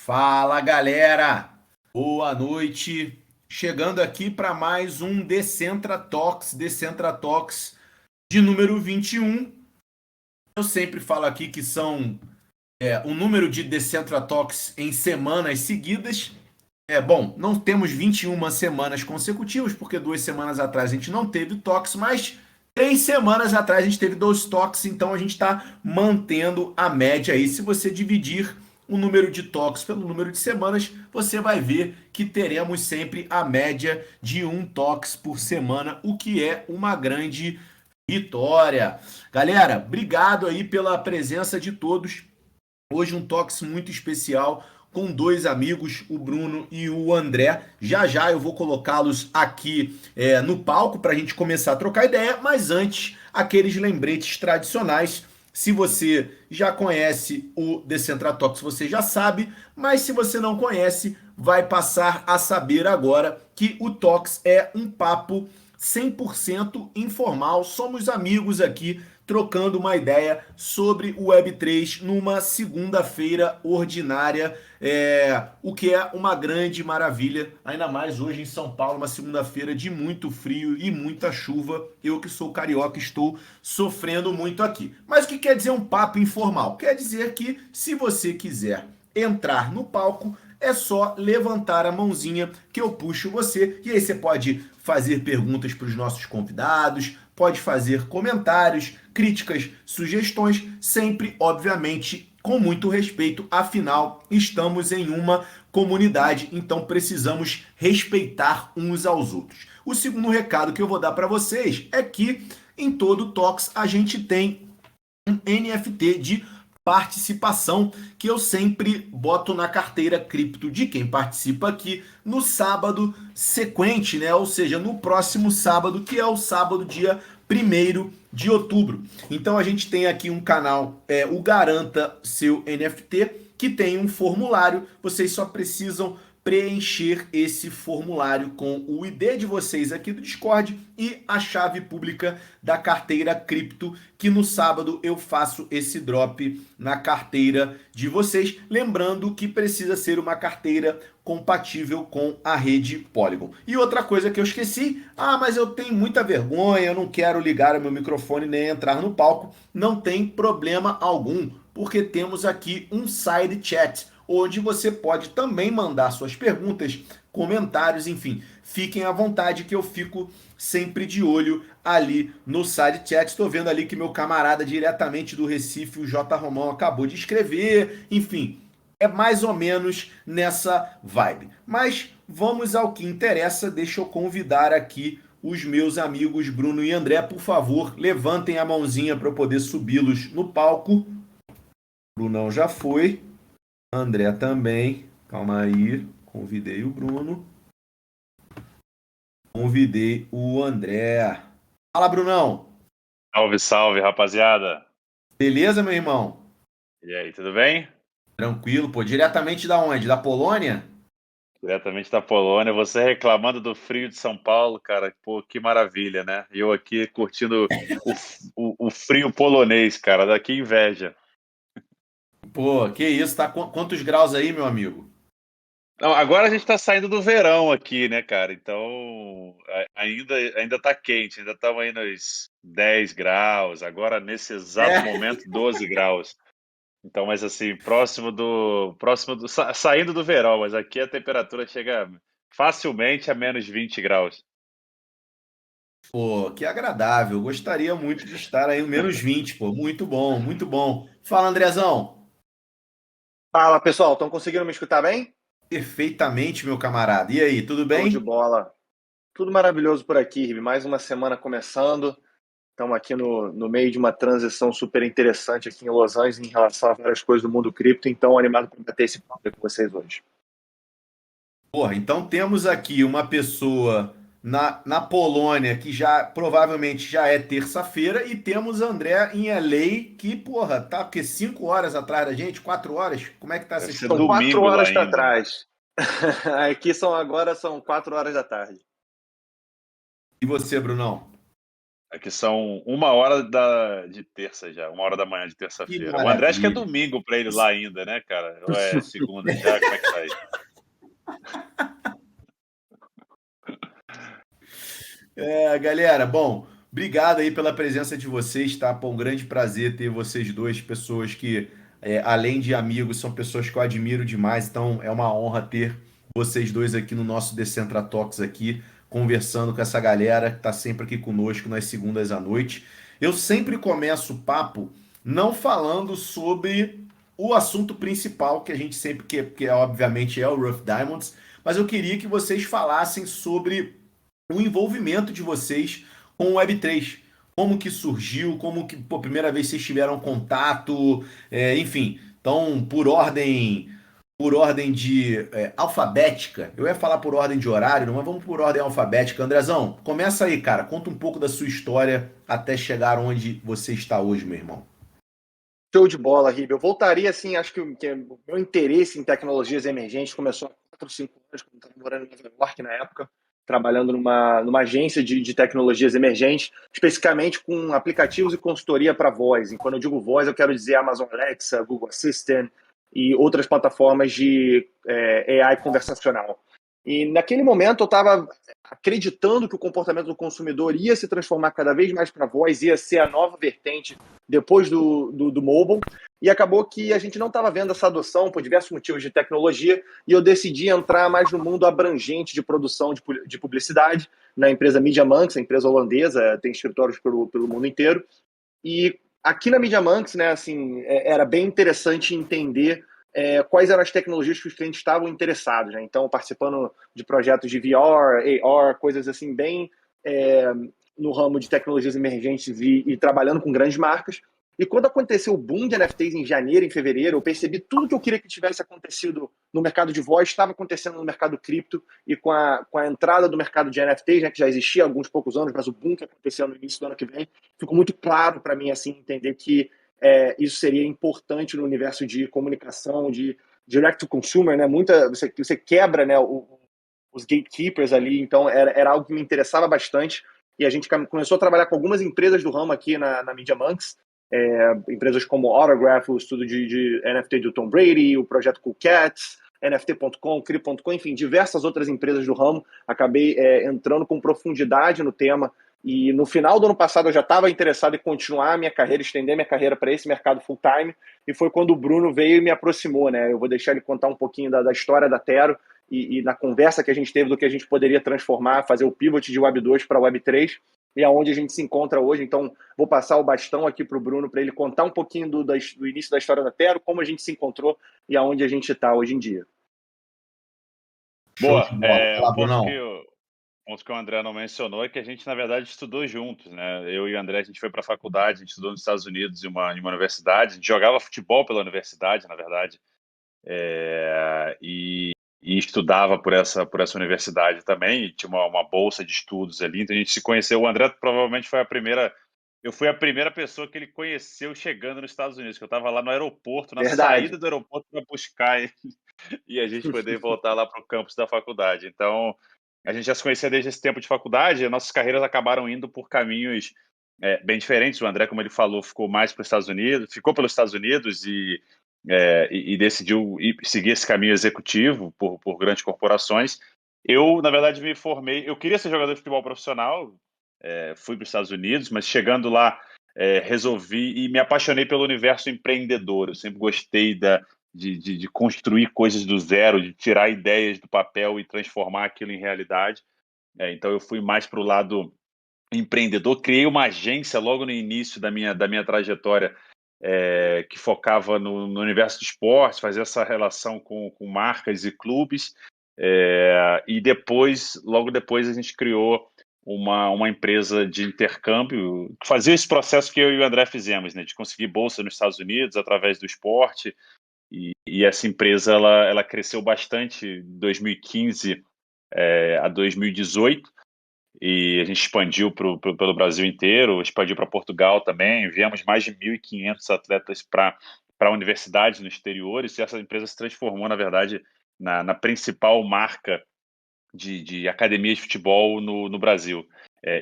Fala, galera! Boa noite. Chegando aqui para mais um Decentra Talks de número 21. Eu sempre falo aqui que são o número de Decentra Talks em semanas seguidas. Bom, não temos 21 semanas consecutivas, porque 2 semanas atrás a gente não teve talks, mas 3 semanas atrás a gente teve 2 talks, então a gente está mantendo a média aí. Se você dividir o número de talks pelo número de semanas, você vai ver que teremos sempre a média de 1 talks por semana, o que é uma grande vitória. Galera, obrigado aí pela presença de todos. Hoje um talks muito especial com dois amigos, o Bruno e o André. Já já eu vou colocá-los aqui no palco para a gente começar a trocar ideia, mas antes, aqueles lembretes tradicionais. Se você já conhece o Decentra Talks, você já sabe, mas se você não conhece, vai passar a saber agora que o Talks é um papo 100% informal. Somos amigos aqui trocando uma ideia sobre o Web3 numa segunda-feira ordinária, o que é uma grande maravilha, ainda mais hoje em São Paulo, uma segunda-feira de muito frio e muita chuva. Eu que sou carioca estou sofrendo muito aqui. Mas o que quer dizer um papo informal? Quer dizer que se você quiser entrar no palco, é só levantar a mãozinha que eu puxo você. E aí você pode fazer perguntas para os nossos convidados, pode fazer comentários, críticas, sugestões, sempre, obviamente, com muito respeito. Afinal, estamos em uma comunidade, então precisamos respeitar uns aos outros. O segundo recado que eu vou dar para vocês é que em todo Talks a gente tem um NFT de participação que eu sempre boto na carteira cripto de quem participa aqui no sábado sequente, né? Ou seja, no próximo sábado, que é o sábado, dia 1º de outubro. Então a gente tem aqui um canal, o Garanta Seu NFT, que tem um formulário. Vocês só precisam preencher esse formulário com o ID de vocês aqui do Discord e a chave pública da carteira cripto, que no sábado eu faço esse drop na carteira de vocês. Lembrando que precisa ser uma carteira compatível com a rede Polygon. E outra coisa que eu esqueci, mas eu tenho muita vergonha, eu não quero ligar o meu microfone nem entrar no palco. Não tem problema algum, porque temos aqui um side chat, onde você pode também mandar suas perguntas, comentários, enfim. Fiquem à vontade que eu fico sempre de olho ali no side chat. Estou vendo ali que meu camarada diretamente do Recife, o J. Romão, acabou de escrever. Enfim, é mais ou menos nessa vibe. Mas vamos ao que interessa. Deixa eu convidar aqui os meus amigos Bruno e André. Por favor, levantem a mãozinha para eu poder subi-los no palco. Brunão já foi. André também. Calma aí. Convidei o Bruno. Convidei o André. Fala, Brunão. Salve, salve, rapaziada. Beleza, meu irmão? E aí, tudo bem? Tranquilo, pô. Diretamente da onde? Da Polônia? Diretamente da Polônia, você reclamando do frio de São Paulo, cara, pô, que maravilha, né? E eu aqui curtindo o frio polonês, cara, daqui inveja. Pô, que isso, tá? Quantos graus aí, meu amigo? Não, agora a gente tá saindo do verão aqui, né, cara? Então, ainda tá quente, ainda estamos aí nos 10 graus, agora nesse exato É. momento 12 graus. Então, mas assim, saindo do verão, mas aqui a temperatura chega facilmente a menos 20 graus. Pô, que agradável. Gostaria muito de estar aí no -20, pô. Muito bom, muito bom. Fala, Andrezão. Fala, pessoal, estão conseguindo me escutar bem? Perfeitamente, meu camarada. E aí, tudo Show de bem? bola. Tudo maravilhoso por aqui, Ribe. Mais uma semana começando. Estamos aqui no meio de uma transição super interessante aqui em Los Angeles em relação a várias coisas do mundo cripto, então animado para bater esse papo com vocês hoje. Porra, então temos aqui uma pessoa na Polônia que já provavelmente já é terça-feira e temos André em LA que, porra, tá o quê? 5 horas atrás da gente? 4 horas? Como é que tá essa Deve ser história? São 4 domingo lá horas para ainda, né? trás. Aqui agora são 4 horas da tarde. E você, Brunão? Aqui são 1h de terça já, 1h da manhã de Que terça-feira. O André acho que é maravilha. domingo para ele lá ainda, né, cara? Ou é segunda já? Como é que tá aí? Galera, bom, obrigado aí pela presença de vocês, tá? Pô, um grande prazer ter vocês dois, pessoas que, além de amigos, são pessoas que eu admiro demais, então é uma honra ter vocês dois aqui no nosso Decentra Talks aqui, conversando com essa galera que tá sempre aqui conosco nas segundas à noite. Eu sempre começo o papo não falando sobre o assunto principal, que a gente sempre, obviamente é o Rough Diamonds, mas eu queria que vocês falassem sobre o envolvimento de vocês com o Web3. Como que surgiu, como que, pô, primeira vez vocês tiveram contato, enfim. Então, por ordem de alfabética, eu ia falar por ordem de horário, mas vamos por ordem alfabética. Andrezão, começa aí, cara. Conta um pouco da sua história até chegar onde você está hoje, meu irmão. Show de bola, Ribe. Eu voltaria, assim, acho que o meu interesse em tecnologias emergentes começou há 4, 5 anos, quando eu estava morando em Nova York na época, trabalhando numa agência de tecnologias emergentes, especificamente com aplicativos e consultoria para voz. E quando eu digo voz, eu quero dizer Amazon Alexa, Google Assistant e outras plataformas de AI conversacional. E naquele momento eu estava acreditando que o comportamento do consumidor ia se transformar cada vez mais para voz, ia ser a nova vertente depois do mobile, e acabou que a gente não estava vendo essa adoção por diversos motivos de tecnologia, e eu decidi entrar mais no mundo abrangente de produção de publicidade, na empresa Media Monks, a empresa holandesa, tem escritórios pelo mundo inteiro, e aqui na Media Monks, né, assim, era bem interessante entender quais eram as tecnologias que os clientes estavam interessados, né? Então, participando de projetos de VR, AR, coisas assim, bem no ramo de tecnologias emergentes e trabalhando com grandes marcas. E quando aconteceu o boom de NFTs em janeiro, em fevereiro, eu percebi tudo que eu queria que tivesse acontecido no mercado de voz estava acontecendo no mercado cripto, e com a entrada do mercado de NFTs, né, que já existia há alguns poucos anos, mas o boom que aconteceu no início do ano que vem, ficou muito claro para mim assim entender que isso seria importante no universo de comunicação, de direct to consumer, né? Você quebra, né, os gatekeepers ali, então era algo que me interessava bastante, e a gente começou a trabalhar com algumas empresas do ramo aqui na Media Monks, empresas como Autograph, o estudo de NFT do Tom Brady, o projeto Cool Cats, NFT.com, Crypto.com, enfim, diversas outras empresas do ramo. Acabei entrando com profundidade no tema, e no final do ano passado eu já estava interessado em continuar a minha carreira, estender minha carreira para esse mercado full-time, e foi quando o Bruno veio e me aproximou, né? Eu vou deixar ele contar um pouquinho da história da Tero e na conversa que a gente teve do que a gente poderia transformar, fazer o pivot de Web 2 para Web 3, e aonde a gente se encontra hoje. Então, vou passar o bastão aqui para o Bruno, para ele contar um pouquinho do início da história da Tero, como a gente se encontrou e aonde a gente está hoje em dia. Show de Boa. bola. Vai Um lá, Brunão. ponto que o André não mencionou é que a gente, na verdade, estudou juntos, né? Eu e o André, a gente foi para a faculdade, a gente estudou nos Estados Unidos em uma universidade, a gente jogava futebol pela universidade, na verdade, e estudava por essa universidade também, e tinha uma bolsa de estudos ali, então a gente se conheceu. O André provavelmente eu fui a primeira pessoa que ele conheceu chegando nos Estados Unidos, que eu estava lá no aeroporto, na Verdade. saída do aeroporto para buscar ele e a gente poder voltar lá para o campus da faculdade. Então, a gente já se conhecia desde esse tempo de faculdade, e nossas carreiras acabaram indo por caminhos bem diferentes. O André, como ele falou, ficou mais para os Estados Unidos, ficou pelos Estados Unidos e decidiu seguir esse caminho executivo por grandes corporações. Eu, na verdade, me formei. Eu queria ser jogador de futebol profissional, fui para os Estados Unidos, mas chegando lá, resolvi e me apaixonei pelo universo empreendedor. Eu sempre gostei de construir coisas do zero, de tirar ideias do papel e transformar aquilo em realidade. Então, eu fui mais para o lado empreendedor. Criei uma agência logo no início da minha trajetória, que focava no universo do esporte, fazer essa relação com marcas e clubes. E logo depois, a gente criou uma empresa de intercâmbio que fazia esse processo que eu e o André fizemos, né, de conseguir bolsa nos Estados Unidos através do esporte. E essa empresa ela cresceu bastante de 2015 a 2018, e a gente expandiu pelo Brasil inteiro, expandiu para Portugal também, enviamos mais de 1.500 atletas para universidades no exterior, e essa empresa se transformou, na verdade, na principal marca de academia de futebol no Brasil.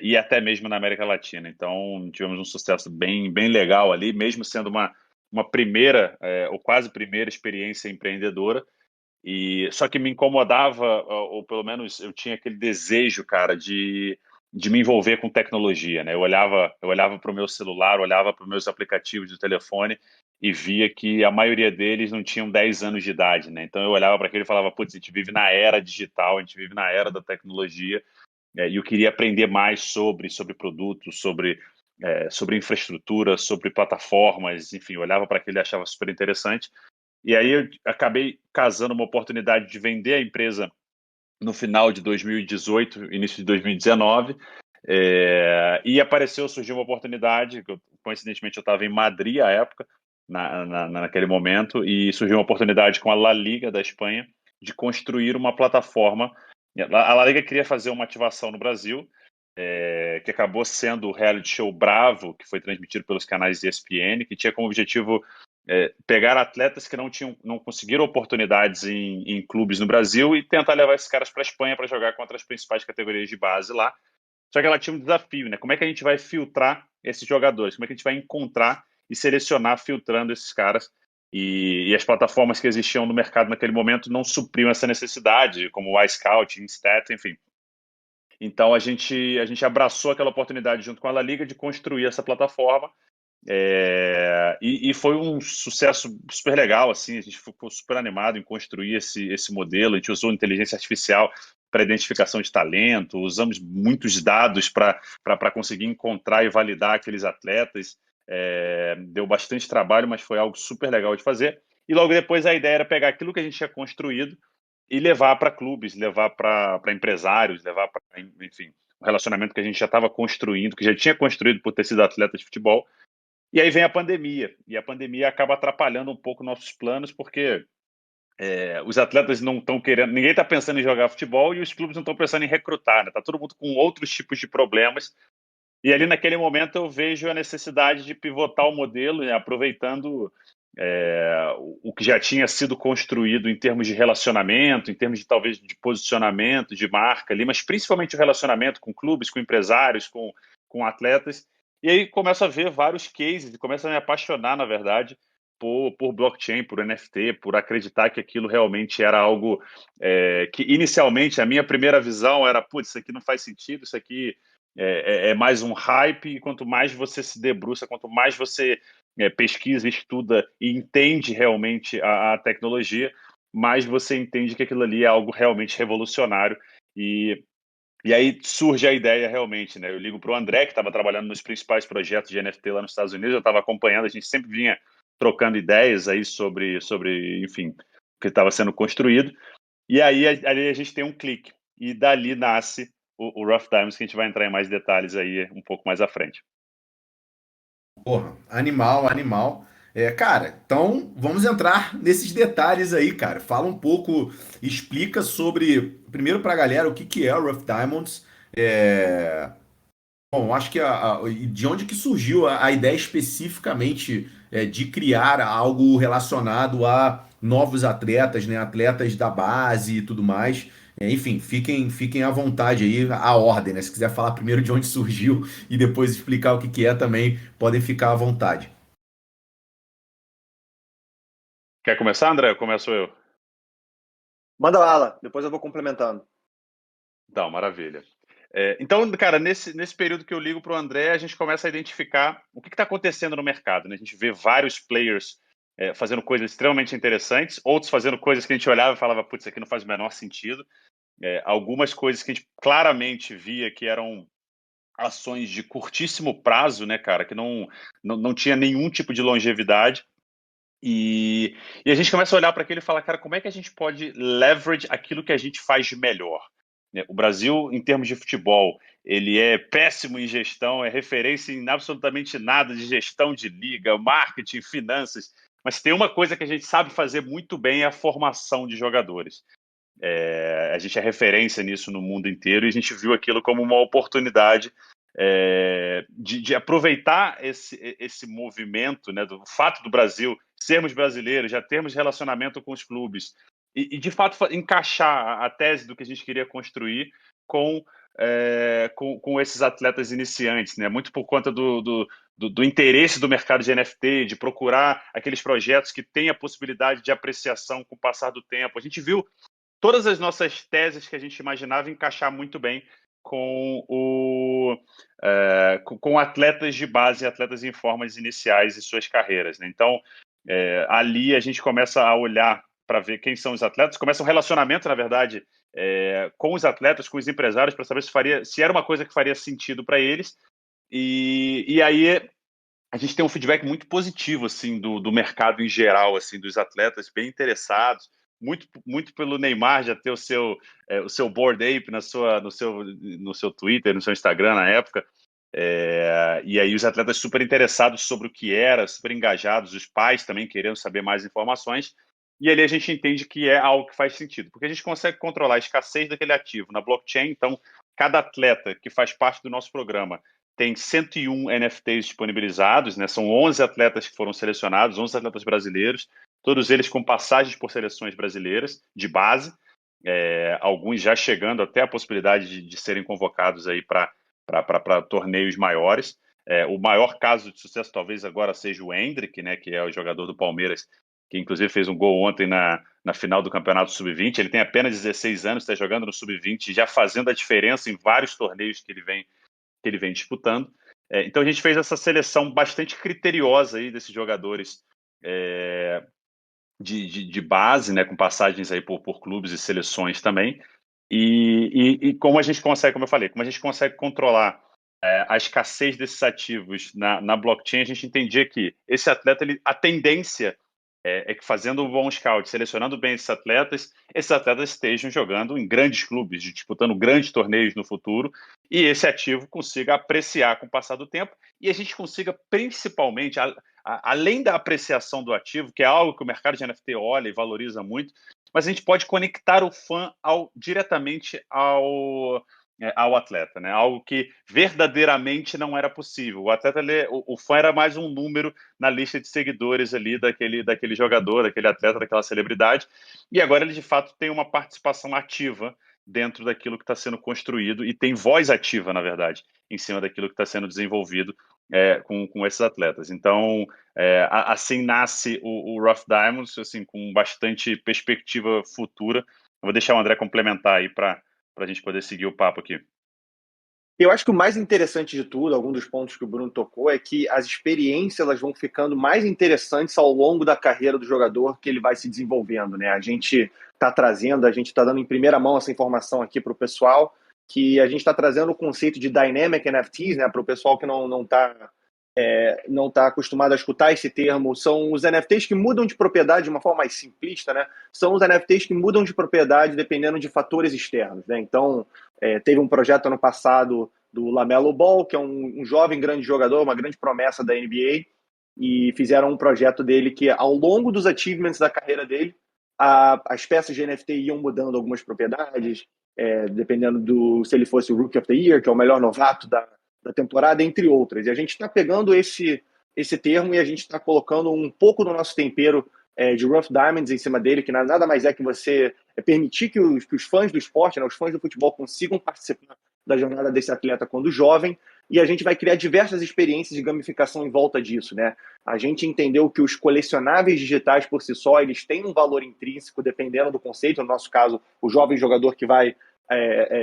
e até mesmo na América Latina. Então, tivemos um sucesso bem, bem legal ali, mesmo sendo uma primeira, ou quase primeira experiência empreendedora. E só que me incomodava, ou pelo menos eu tinha aquele desejo, cara, de me envolver com tecnologia, né? Eu olhava para o meu celular, olhava para os meus aplicativos de telefone e via que a maioria deles não tinham 10 anos de idade, né? Então eu olhava para aquele e falava, putz, a gente vive na era digital, a gente vive na era da tecnologia, e eu queria aprender mais sobre produtos, sobre infraestrutura, sobre plataformas, enfim, eu olhava para aquilo e achava super interessante. E aí eu acabei casando uma oportunidade de vender a empresa no final de 2018, início de 2019, e surgiu uma oportunidade, coincidentemente eu estava em Madrid à época, naquele momento, e surgiu uma oportunidade com a La Liga da Espanha de construir uma plataforma. A La Liga queria fazer uma ativação no Brasil, que acabou sendo o reality show Bravo, que foi transmitido pelos canais ESPN, que tinha como objetivo pegar atletas que não conseguiram oportunidades em clubes no Brasil e tentar levar esses caras para a Espanha para jogar contra as principais categorias de base lá. Só que ela tinha um desafio, né? Como é que a gente vai filtrar esses jogadores? Como é que a gente vai encontrar e selecionar filtrando esses caras? E as plataformas que existiam no mercado naquele momento não supriam essa necessidade, como o iScout, Instat, enfim. Então a gente abraçou aquela oportunidade junto com a La Liga de construir essa plataforma, e foi um sucesso super legal, assim, a gente ficou super animado em construir esse modelo. A gente usou inteligência artificial para identificação de talento, usamos muitos dados para conseguir encontrar e validar aqueles atletas. Deu bastante trabalho, mas foi algo super legal de fazer. E logo depois a ideia era pegar aquilo que a gente tinha construído e levar para clubes, levar para empresários, levar para, enfim, o relacionamento que a gente já estava construindo, que já tinha construído por ter sido atleta de futebol. E aí vem a pandemia, e a pandemia acaba atrapalhando um pouco nossos planos, porque os atletas não estão querendo, ninguém está pensando em jogar futebol e os clubes não estão pensando em recrutar, né? Tá todo mundo com outros tipos de problemas. E ali naquele momento eu vejo a necessidade de pivotar o modelo, né, aproveitando o que já tinha sido construído em termos de relacionamento, em termos de talvez de posicionamento, de marca ali, mas principalmente o relacionamento com clubes, com empresários, com atletas. E aí começo a ver vários cases e começo a me apaixonar, na verdade, por blockchain, por NFT, por acreditar que aquilo realmente era algo que inicialmente a minha primeira visão era, putz, isso aqui não faz sentido, isso aqui é mais um hype, e quanto mais você se debruça, quanto mais você pesquisa, estuda e entende realmente a tecnologia, mais você entende que aquilo ali é algo realmente revolucionário. E aí surge a ideia realmente, né? Eu ligo para o André, que estava trabalhando nos principais projetos de NFT lá nos Estados Unidos, eu estava acompanhando, a gente sempre vinha trocando ideias aí sobre enfim, o que estava sendo construído. E aí ali a gente tem um clique, e dali nasce o Rough Diamonds, que a gente vai entrar em mais detalhes aí um pouco mais à frente. Porra, animal, animal. Cara, então vamos entrar nesses detalhes aí, cara. Fala um pouco, explica sobre, primeiro pra galera, o que que é o Rough Diamonds. Bom, acho que de onde que surgiu a ideia especificamente de criar algo relacionado a novos atletas, né? Atletas da base e tudo mais. Enfim, fiquem à vontade aí, a ordem, né? Se quiser falar primeiro de onde surgiu e depois explicar o que que é também, podem ficar à vontade. Quer começar, André? Ou começo eu? Manda bala, depois eu vou complementando. Então, maravilha. Então, cara, nesse período que eu ligo para o André, a gente começa a identificar o que está acontecendo no mercado, né? A gente vê vários players fazendo coisas extremamente interessantes, outros fazendo coisas que a gente olhava e falava, putz, isso aqui não faz o menor sentido. Algumas coisas que a gente claramente via que eram ações de curtíssimo prazo, né, cara, que não tinha nenhum tipo de longevidade. E a gente começa a olhar para aquilo e falar, cara, como é que a gente pode leverage aquilo que a gente faz de melhor? Né? O Brasil, em termos de futebol, ele é péssimo em gestão, é referência em absolutamente nada de gestão de liga, marketing, finanças. Mas tem uma coisa que a gente sabe fazer muito bem, é a formação de jogadores. A gente é referência nisso no mundo inteiro e a gente viu aquilo como uma oportunidade de aproveitar esse movimento, né, do fato do Brasil sermos brasileiros, já termos relacionamento com os clubes e de fato encaixar a tese do que a gente queria construir com com esses atletas iniciantes, né? Muito por conta do interesse do mercado de NFT, de procurar aqueles projetos que têm a possibilidade de apreciação com o passar do tempo. A gente viu todas as nossas teses que a gente imaginava encaixar muito bem com atletas de base, atletas em formas iniciais em suas carreiras, né? Então, ali a gente começa a olhar para ver quem são os atletas, começa um relacionamento, na verdade, com os atletas, com os empresários, para saber se era uma coisa que faria sentido para eles. E aí a gente tem um feedback muito positivo assim do mercado em geral, assim, dos atletas bem interessados, muito pelo Neymar já ter o seu Bored Ape no seu Twitter, no seu Instagram na época. E aí os atletas super interessados sobre o que era, super engajados, os pais também querendo saber mais informações. E ali a gente entende que é algo que faz sentido, porque a gente consegue controlar a escassez daquele ativo na blockchain. Então, cada atleta que faz parte do nosso programa tem 101 NFTs disponibilizados, né? São 11 atletas que foram selecionados, 11 atletas brasileiros, todos eles com passagens por seleções brasileiras de base, alguns já chegando até a possibilidade de serem convocados aí para torneios maiores. O maior caso de sucesso talvez agora seja o Endrick, né, que é o jogador do Palmeiras, que inclusive fez um gol ontem na final do Campeonato Sub-20. Ele tem apenas 16 anos, está jogando no Sub-20, já fazendo a diferença em vários torneios que ele vem disputando. Então a gente fez essa seleção bastante criteriosa aí desses jogadores de base, né, com passagens aí por clubes e seleções também. E como a gente consegue, como eu falei, como a gente consegue controlar a escassez desses ativos na blockchain, a gente entendia que esse atleta, a tendência que fazendo um bom scout, selecionando bem esses atletas estejam jogando em grandes clubes, disputando grandes torneios no futuro, e esse ativo consiga apreciar com o passar do tempo, e a gente consiga principalmente, além da apreciação do ativo, que é algo que o mercado de NFT olha e valoriza muito, mas a gente pode conectar o fã diretamente ao atleta, né? Algo que verdadeiramente não era possível. O atleta, o fã era mais um número na lista de seguidores ali daquele jogador, daquele atleta, daquela celebridade, e agora ele de fato tem uma participação ativa dentro daquilo que está sendo construído e tem voz ativa, na verdade, em cima daquilo que está sendo desenvolvido com esses atletas. Então, assim nasce o Rough Diamonds, assim, com bastante perspectiva futura. Eu vou deixar o André complementar aí para a gente poder seguir o papo aqui. Eu acho que o mais interessante de tudo, algum dos pontos que o Bruno tocou, é que as experiências elas vão ficando mais interessantes ao longo da carreira do jogador que ele vai se desenvolvendo, né? A gente está dando em primeira mão essa informação aqui para o pessoal, que a gente está trazendo o conceito de Dynamic NFTs, né? Para o pessoal que não tá acostumado a escutar esse termo. São os NFTs que mudam de propriedade de uma forma mais simplista, né? São os NFTs que mudam de propriedade dependendo de fatores externos, né? Então, teve um projeto ano passado do LaMelo Ball, que é um jovem grande jogador, uma grande promessa da NBA, e fizeram um projeto dele que, ao longo dos achievements da carreira dele, as peças de NFT iam mudando algumas propriedades, dependendo se ele fosse o Rookie of the Year, que é o melhor novato da temporada, entre outras. E a gente está pegando esse termo e a gente está colocando um pouco do nosso tempero de Rough Diamonds em cima dele, que nada mais é que você permitir que os fãs do esporte, né, os fãs do futebol consigam participar da jornada desse atleta quando jovem, e a gente vai criar diversas experiências de gamificação em volta disso, né? A gente entendeu que os colecionáveis digitais por si só, eles têm um valor intrínseco dependendo do conceito, no nosso caso, o jovem jogador que vai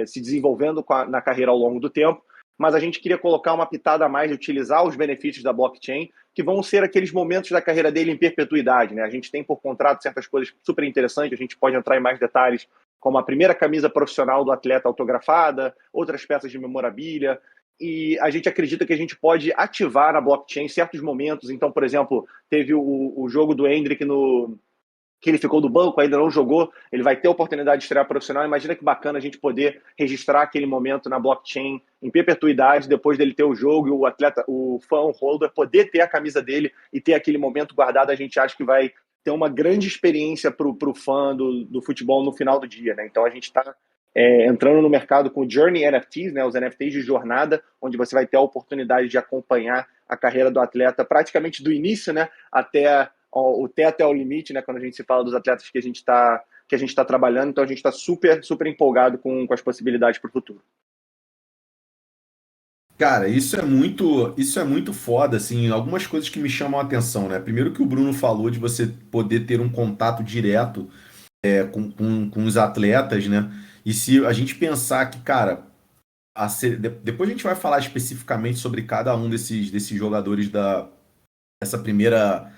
se desenvolvendo na carreira ao longo do tempo, mas a gente queria colocar uma pitada a mais de utilizar os benefícios da blockchain, que vão ser aqueles momentos da carreira dele em perpetuidade, né? A gente tem por contrato certas coisas super interessantes, a gente pode entrar em mais detalhes, como a primeira camisa profissional do atleta autografada, outras peças de memorabilia, e a gente acredita que a gente pode ativar na blockchain certos momentos. Então, por exemplo, teve o jogo do Endrick que ele ficou do banco, ainda não jogou, ele vai ter a oportunidade de estrear profissional. Imagina que bacana a gente poder registrar aquele momento na blockchain em perpetuidade, depois dele ter o jogo e o atleta, o fan holder, poder ter a camisa dele e ter aquele momento guardado. A gente acha que vai ter uma grande experiência para o fã do futebol no final do dia, né? Então a gente está entrando no mercado com o Journey NFTs, né, os NFTs de jornada, onde você vai ter a oportunidade de acompanhar a carreira do atleta praticamente do início, né, até o teto é o limite, né, quando a gente se fala dos atletas que a gente está trabalhando. Então a gente está super, super empolgado com as possibilidades para o futuro. Cara, isso é muito foda, assim, algumas coisas que me chamam a atenção, né? Primeiro que o Bruno falou de você poder ter um contato direto com os atletas, né? E se a gente pensar que, cara, depois a gente vai falar especificamente sobre cada um desses jogadores dessa primeira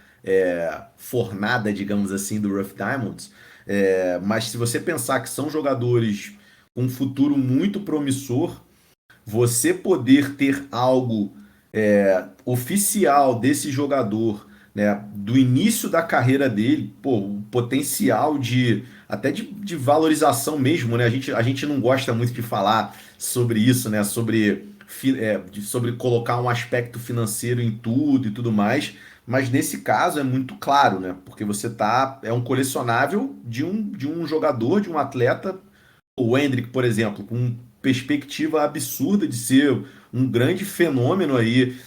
fornada, digamos assim, do Rough Diamonds. Mas se você pensar que são jogadores com um futuro muito promissor, você poder ter algo oficial desse jogador, né, do início da carreira dele, pô, o potencial até de valorização mesmo, né? A gente não gosta muito de falar sobre isso, né? Sobre colocar um aspecto financeiro em tudo e tudo mais. Mas nesse caso é muito claro, né? Porque é um colecionável de um jogador, de um atleta, o Endrick, por exemplo, com perspectiva absurda de ser um grande fenômeno aí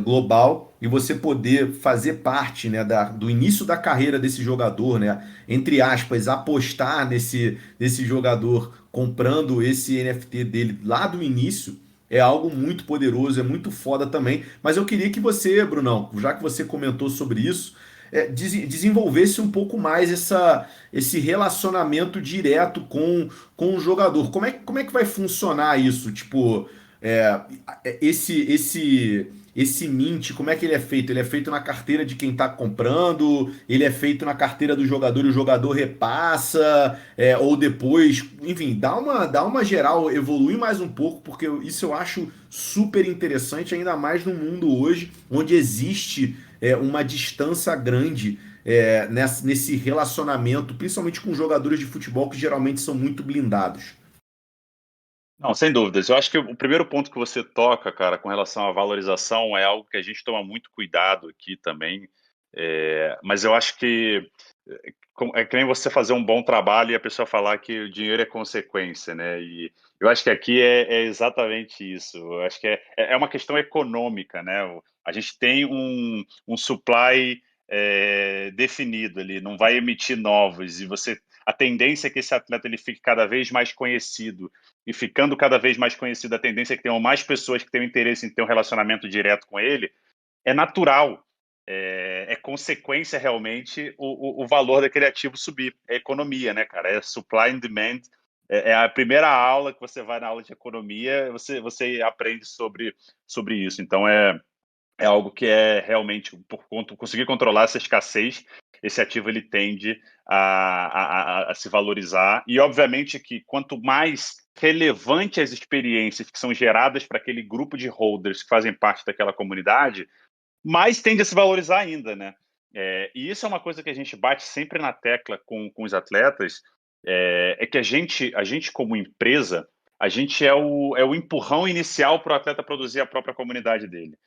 global, e você poder fazer parte, né, do início da carreira desse jogador, né, entre aspas, apostar nesse jogador comprando esse NFT dele lá do início, é algo muito poderoso, é muito foda também. Mas eu queria que você, Brunão, já que você comentou sobre isso, desenvolvesse um pouco mais esse relacionamento direto com o jogador. Como é que vai funcionar isso? Tipo, é, esse mint, como é que ele é feito? Ele é feito na carteira de quem está comprando? Ele é feito na carteira do jogador e o jogador repassa? Ou depois, enfim, dá uma geral, evolui mais um pouco, porque isso eu acho super interessante, ainda mais no mundo hoje, onde existe uma distância grande nesse relacionamento, principalmente com jogadores de futebol que geralmente são muito blindados. Não, sem dúvidas. Eu acho que o primeiro ponto que você toca, cara, com relação à valorização, é algo que a gente toma muito cuidado aqui também. Mas eu acho que é que nem você fazer um bom trabalho e a pessoa falar que o dinheiro é consequência, né? E eu acho que aqui é exatamente isso. Eu acho que é uma questão econômica, né? A gente tem um supply definido ali, não vai emitir novos, e a tendência é que esse atleta ele fique cada vez mais conhecido, e ficando cada vez mais conhecido, a tendência é que tenham mais pessoas que tenham interesse em ter um relacionamento direto com ele. É natural, é consequência realmente o valor daquele ativo subir. É economia, né, cara? É supply and demand. É a primeira aula que você vai na aula de economia, você aprende sobre isso. Então, é algo que é realmente, por conta, conseguir controlar essa escassez, esse ativo ele tende a se valorizar. E, obviamente, que quanto mais relevante as experiências que são geradas para aquele grupo de holders que fazem parte daquela comunidade, mais tende a se valorizar ainda, né? E isso é uma coisa que a gente bate sempre na tecla com os atletas, que a gente como empresa, a gente é o empurrão inicial para o atleta produzir a própria comunidade dele.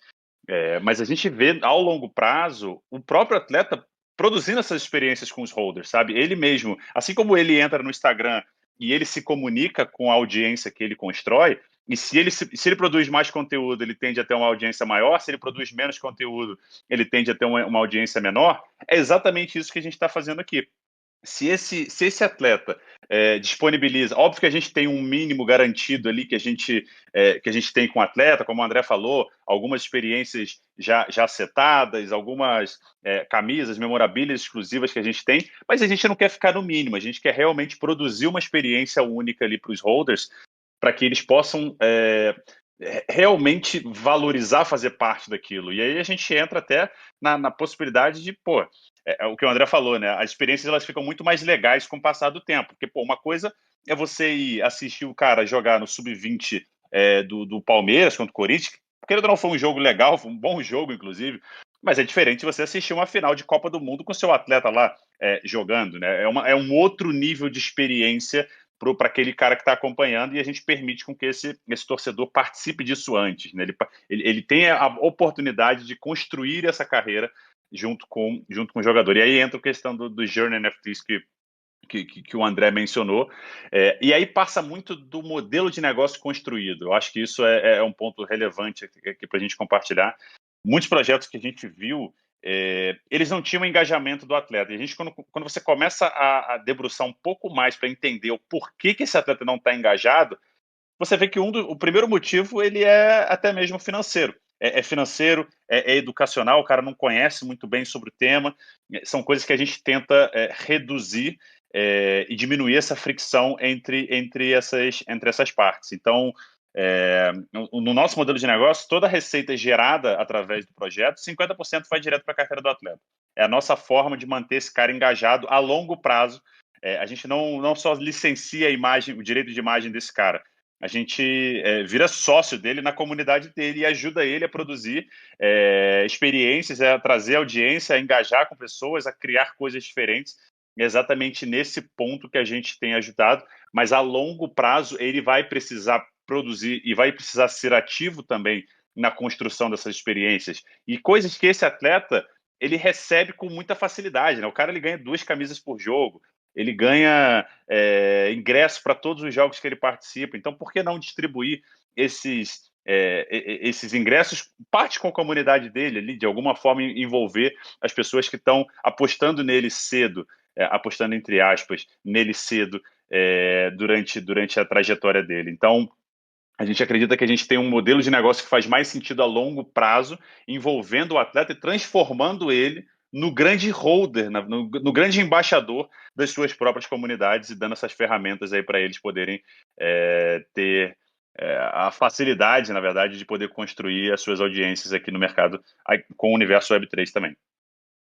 Mas a gente vê ao longo prazo o próprio atleta produzindo essas experiências com os holders, sabe? Ele mesmo, assim como ele entra no Instagram e ele se comunica com a audiência que ele constrói, e se ele produz mais conteúdo, ele tende a ter uma audiência maior, se ele produz menos conteúdo, ele tende a ter uma audiência menor. É exatamente isso que a gente está fazendo aqui. Se esse atleta disponibiliza, óbvio que a gente tem um mínimo garantido ali que a gente tem com o atleta, como o André falou, algumas experiências já setadas, algumas camisas, memorabilias exclusivas que a gente tem, mas a gente não quer ficar no mínimo, a gente quer realmente produzir uma experiência única ali para os holders, para que eles possam realmente valorizar fazer parte daquilo. E aí a gente entra até na possibilidade de, pô, o que o André falou, né? As experiências elas ficam muito mais legais com o passar do tempo. Porque, pô, uma coisa é você ir assistir o cara jogar no sub-20 do Palmeiras contra o Corinthians, porque ele não foi um jogo legal, foi um bom jogo, inclusive. Mas é diferente você assistir uma final de Copa do Mundo com seu atleta lá jogando, né? É um outro nível de experiência para aquele cara que está acompanhando, e a gente permite com que esse torcedor participe disso antes, né? Ele tem a oportunidade de construir essa carreira junto com o jogador. E aí entra a questão do Journey NFTs que o André mencionou. E aí passa muito do modelo de negócio construído. Eu acho que isso é um ponto relevante aqui para a gente compartilhar. Muitos projetos que a gente viu, eles não tinham engajamento do atleta. E a gente, quando você começa a debruçar um pouco mais para entender o porquê que esse atleta não está engajado, você vê que o primeiro motivo ele é até mesmo financeiro. É financeiro, é educacional, o cara não conhece muito bem sobre o tema, são coisas que a gente tenta reduzir e diminuir essa fricção entre essas partes. Então, no nosso modelo de negócio, toda a receita gerada através do projeto, 50% vai direto para a carteira do atleta. É a nossa forma de manter esse cara engajado a longo prazo. A gente não só licencia a imagem, o direito de imagem desse cara, a gente vira sócio dele na comunidade dele e ajuda ele a produzir experiências, a trazer audiência, a engajar com pessoas, a criar coisas diferentes. É exatamente nesse ponto que a gente tem ajudado, mas a longo prazo ele vai precisar produzir e vai precisar ser ativo também na construção dessas experiências. E coisas que esse atleta ele recebe com muita facilidade, né? O cara ele ganha 2 camisas por jogo, ele ganha ingresso para todos os jogos que ele participa. Então, por que não distribuir esses ingressos, parte com a comunidade dele, ali, de alguma forma envolver as pessoas que estão apostando nele cedo, apostando entre aspas, nele cedo durante a trajetória dele. Então, a gente acredita que a gente tem um modelo de negócio que faz mais sentido a longo prazo, envolvendo o atleta e transformando ele no grande holder, no grande embaixador das suas próprias comunidades e dando essas ferramentas aí para eles poderem ter a facilidade, na verdade, de poder construir as suas audiências aqui no mercado com o universo Web3 também.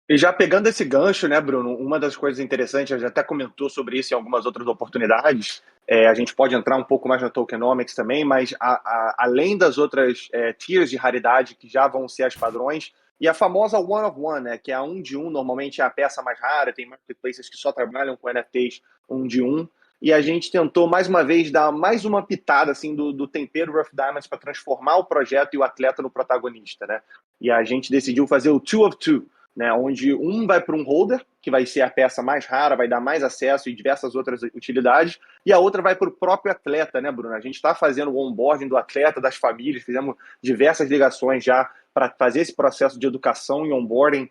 E já pegando esse gancho, né, Bruno, uma das coisas interessantes, a gente até comentou sobre isso em algumas outras oportunidades, a gente pode entrar um pouco mais na tokenomics também, mas além das outras tiers de raridade que já vão ser as padrões, e a famosa one of one, né, que é a 1 de 1, normalmente é a peça mais rara, tem marketplaces que só trabalham com NFTs 1 de 1, e a gente tentou mais uma vez dar mais uma pitada assim, do tempero Rough Diamonds para transformar o projeto e o atleta no protagonista, né? E a gente decidiu fazer o two of two, né, onde um vai para um holder, que vai ser a peça mais rara, vai dar mais acesso e diversas outras utilidades, e a outra vai para o próprio atleta, né, Bruno? A gente está fazendo o onboarding do atleta, das famílias, fizemos diversas ligações já para fazer esse processo de educação e onboarding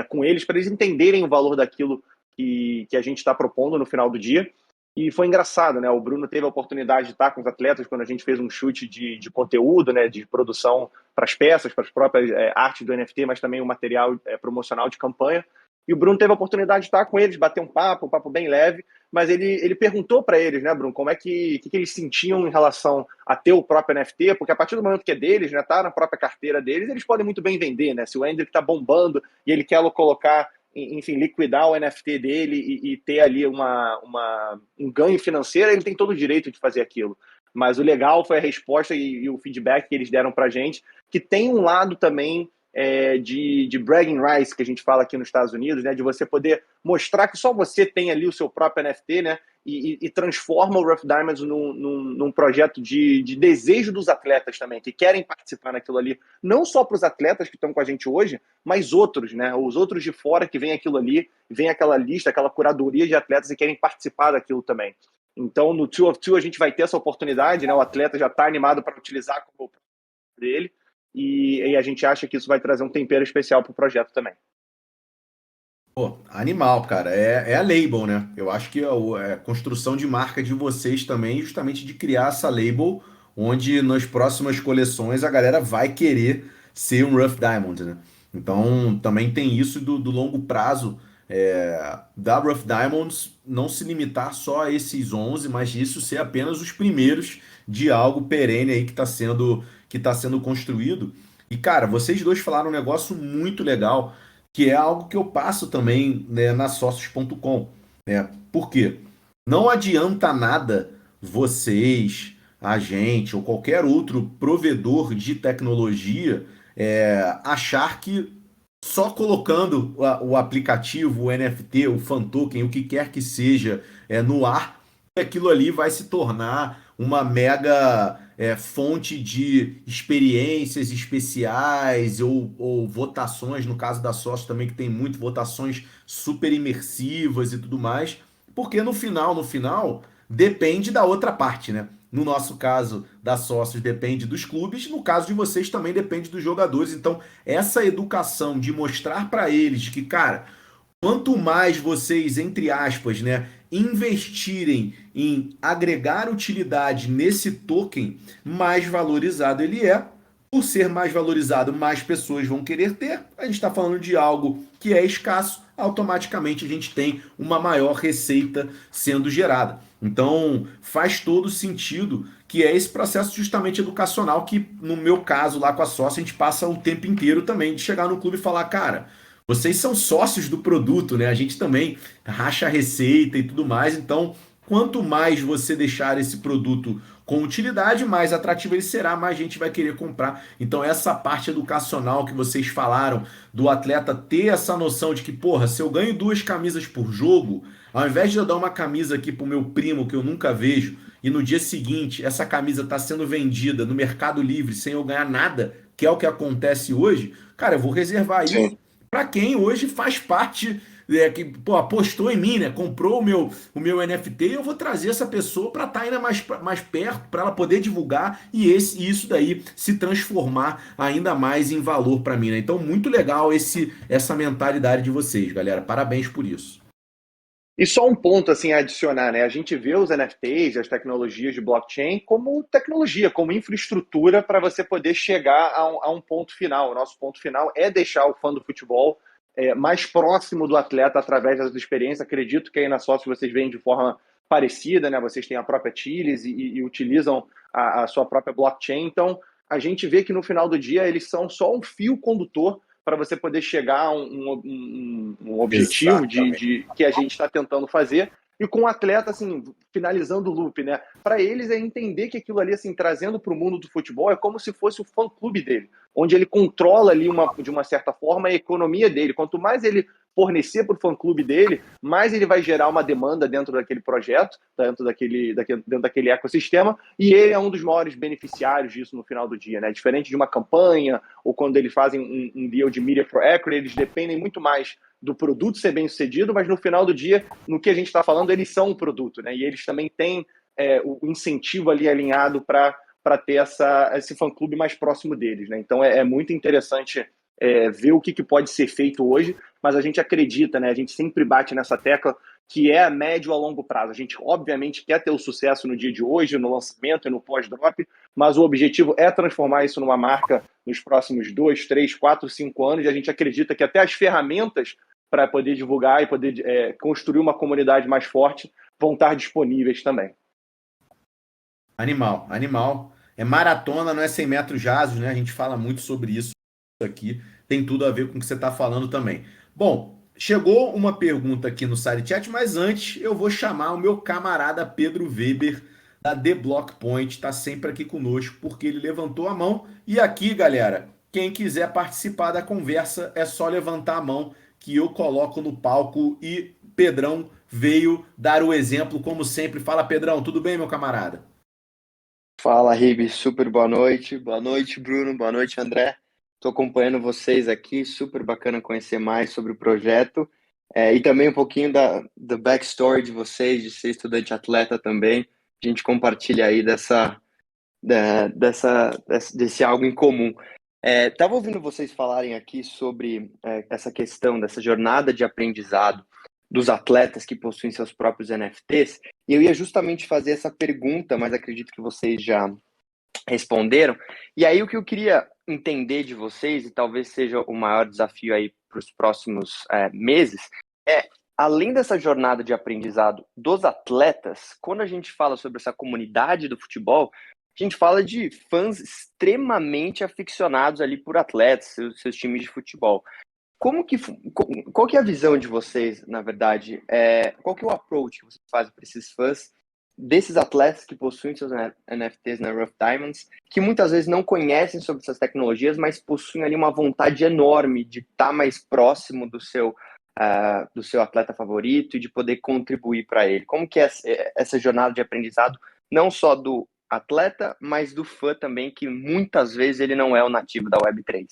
com eles, para eles entenderem o valor daquilo que a gente está propondo no final do dia. E foi engraçado, né? O Bruno teve a oportunidade de estar com os atletas quando a gente fez um chute de conteúdo, né? De produção para as peças, para as próprias artes do NFT, mas também o material promocional de campanha. E o Bruno teve a oportunidade de estar com eles, bater um papo bem leve, mas ele perguntou para eles, né, Bruno, como é que eles sentiam em relação a ter o próprio NFT, porque a partir do momento que é deles, né, tá na própria carteira deles, eles podem muito bem vender, né? Se o Hendrick está bombando e ele quer colocar, enfim, liquidar o NFT dele e ter ali um ganho financeiro, ele tem todo o direito de fazer aquilo. Mas o legal foi a resposta e o feedback que eles deram para a gente, que tem um lado também de bragging rights, que a gente fala aqui nos Estados Unidos, né, de você poder mostrar que só você tem ali o seu próprio NFT, né, e transforma o Rough Diamonds num projeto de desejo dos atletas também, que querem participar naquilo ali, não só para os atletas que estão com a gente hoje, mas outros, né, os outros de fora que vem aquilo ali, vem aquela lista, aquela curadoria de atletas e querem participar daquilo também. Então, no Two of Two, a gente vai ter essa oportunidade, né, o atleta já está animado para utilizar como dele, e a gente acha que isso vai trazer um tempero especial para o projeto também. Pô, animal, cara. É a label, né? Eu acho que a construção de marca de vocês também, justamente de criar essa label, onde nas próximas coleções a galera vai querer ser um Rough Diamond, né? Então também tem isso do longo prazo da Rough Diamonds não se limitar só a esses 11, mas isso ser apenas os primeiros de algo perene aí que tá sendo construído. E, cara, vocês dois falaram um negócio muito legal, que é algo que eu passo também, né, na Sócios.com, né? Por quê? Não adianta nada vocês, a gente ou qualquer outro provedor de tecnologia achar que só colocando o aplicativo, o NFT, o fan token, o que quer que seja no ar, aquilo ali vai se tornar uma mega fonte de experiências especiais ou votações, no caso da sócio também, que tem muito votações super imersivas e tudo mais, porque no final, depende da outra parte, né? No nosso caso, da sócios depende dos clubes, no caso de vocês também depende dos jogadores. Então, essa educação de mostrar para eles que, cara, quanto mais vocês, entre aspas, né, investirem em agregar utilidade nesse token, mais valorizado ele é. Por ser mais valorizado, mais pessoas vão querer ter. A gente está falando de algo que é escasso, automaticamente a gente tem uma maior receita sendo gerada. Então faz todo sentido que é esse processo justamente educacional que, no meu caso, lá com a sócia, a gente passa o tempo inteiro também de chegar no clube e falar, cara, vocês são sócios do produto, né? A gente também racha a receita e tudo mais. Então, quanto mais você deixar esse produto com utilidade, mais atrativo ele será, mais gente vai querer comprar. Então, essa parte educacional que vocês falaram, do atleta ter essa noção de que, porra, se eu ganho 2 camisas por jogo, ao invés de eu dar uma camisa aqui pro meu primo que eu nunca vejo, e no dia seguinte essa camisa está sendo vendida no Mercado Livre sem eu ganhar nada, que é o que acontece hoje, cara, eu vou reservar isso Sim. para quem hoje faz parte, que pô, apostou em mim, né? Comprou o meu NFT e eu vou trazer essa pessoa para estar ainda mais perto, para ela poder divulgar e isso daí se transformar ainda mais em valor para mim, né? Então, muito legal essa mentalidade de vocês, galera. Parabéns por isso. E só um ponto assim a adicionar, né? A gente vê os NFTs, as tecnologias de blockchain, como tecnologia, como infraestrutura para você poder chegar a um ponto final. O nosso ponto final é deixar o fã do futebol mais próximo do atleta através das experiências. Acredito que aí na Sócio vocês veem de forma parecida, né? Vocês têm a própria Chilis e utilizam a sua própria blockchain. Então, a gente vê que no final do dia eles são só um fio condutor para você poder chegar a um objetivo Exatamente. que a gente está tentando fazer. E com o atleta, assim, finalizando o loop, né? Para eles é entender que aquilo ali, assim, trazendo para o mundo do futebol, é como se fosse o fã-clube dele, onde ele controla ali, de uma certa forma, a economia dele. Quanto mais ele fornecer para o fã-clube dele, mais ele vai gerar uma demanda dentro daquele projeto, dentro daquele ecossistema, e ele é um dos maiores beneficiários disso no final do dia, né? Diferente de uma campanha, ou quando eles fazem um deal de media for equity, eles dependem muito mais do produto ser bem sucedido, mas no final do dia, no que a gente está falando, eles são um produto, né? E eles também têm o incentivo ali alinhado para ter esse fã-clube mais próximo deles, né? Então é muito interessante ver o que pode ser feito hoje, mas a gente acredita, né? A gente sempre bate nessa tecla que é a médio a longo prazo. A gente, obviamente, quer ter o sucesso no dia de hoje, no lançamento e no pós-drop, mas o objetivo é transformar isso numa marca nos próximos 2, 3, 4, 5 anos, e a gente acredita que até as ferramentas para poder divulgar e poder construir uma comunidade mais forte vão estar disponíveis também. Animal, animal. É maratona, não é 100 metros rasos, né? A gente fala muito sobre isso aqui. Tem tudo a ver com o que você está falando também. Bom, chegou uma pergunta aqui no side chat, mas antes eu vou chamar o meu camarada Pedro Weber, da The Block Point, está sempre aqui conosco, porque ele levantou a mão. E aqui, galera, quem quiser participar da conversa é só levantar a mão que eu coloco no palco e Pedrão veio dar o exemplo, como sempre. Fala, Pedrão, tudo bem, meu camarada? Fala, Ribe, super boa noite. Boa noite, Bruno. Boa noite, André. Estou acompanhando vocês aqui, super bacana conhecer mais sobre o projeto e também um pouquinho da backstory de vocês, de ser estudante atleta também. A gente compartilha aí desse algo em comum. Estava ouvindo vocês falarem aqui sobre essa questão dessa jornada de aprendizado dos atletas que possuem seus próprios NFTs, e eu ia justamente fazer essa pergunta, mas acredito que vocês já responderam. E aí o que eu queria entender de vocês, e talvez seja o maior desafio aí para os próximos meses, além dessa jornada de aprendizado dos atletas, quando a gente fala sobre essa comunidade do futebol, a gente fala de fãs extremamente aficionados ali por atletas, seus times de futebol. Qual que é a visão de vocês, na verdade? Qual que é o approach que vocês fazem para esses fãs, desses atletas que possuem seus NFTs na Rough Diamonds, que muitas vezes não conhecem sobre essas tecnologias, mas possuem ali uma vontade enorme de estar mais próximo do seu atleta favorito e de poder contribuir para ele? Como que é essa jornada de aprendizado, não só do atleta, mas do fã também, que muitas vezes ele não é o nativo da Web3?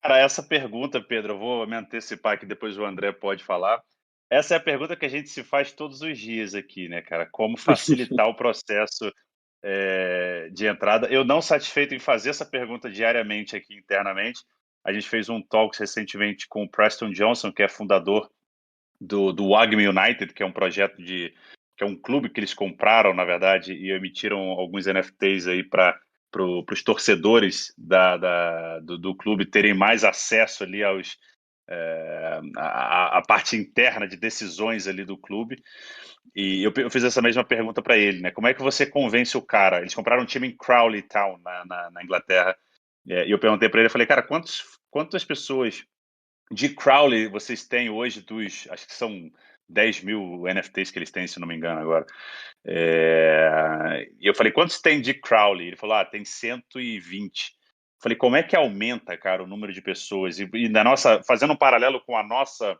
Cara, essa pergunta, Pedro, eu vou me antecipar que depois o André pode falar. Essa é a pergunta que a gente se faz todos os dias aqui, né, cara? Como facilitar o processo de entrada. Eu não satisfeito em fazer essa pergunta diariamente aqui internamente, A gente fez um talks recentemente com o Preston Johnson, que é fundador do Wagme United, que é um projeto que é um clube que eles compraram, na verdade, e emitiram alguns NFTs aí para os torcedores do clube terem mais acesso ali a parte interna de decisões ali do clube. E eu fiz essa mesma pergunta para ele, né? Como é que você convence o cara? Eles compraram um time em Crawley Town, na Inglaterra, e eu perguntei para ele, eu falei, cara, quantas pessoas de Crowley vocês têm hoje acho que são 10 mil NFTs que eles têm, se não me engano agora. E eu falei, quantos tem de Crowley? Ele falou, tem 120. Eu falei, como é que aumenta, cara, o número de pessoas? E fazendo um paralelo com a nossa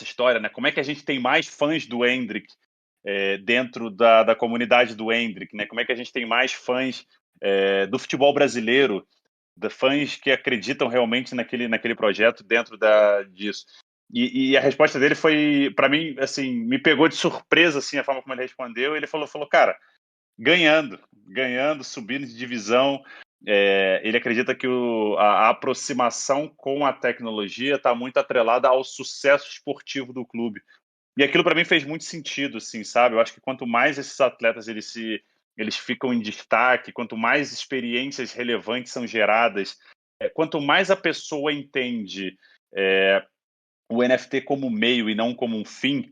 história, né? Como é que a gente tem mais fãs do Hendrick dentro da comunidade do Hendrick, né? Como é que a gente tem mais fãs do futebol brasileiro, de fãs que acreditam realmente naquele projeto dentro disso. E a resposta dele foi, para mim, assim, me pegou de surpresa, assim, a forma como ele respondeu. Ele falou, cara, ganhando, subindo de divisão. Ele acredita que a aproximação com a tecnologia está muito atrelada ao sucesso esportivo do clube. E aquilo para mim fez muito sentido, assim, sabe? Eu acho que quanto mais esses atletas eles ficam em destaque, quanto mais experiências relevantes são geradas, quanto mais a pessoa entende o NFT como meio e não como um fim,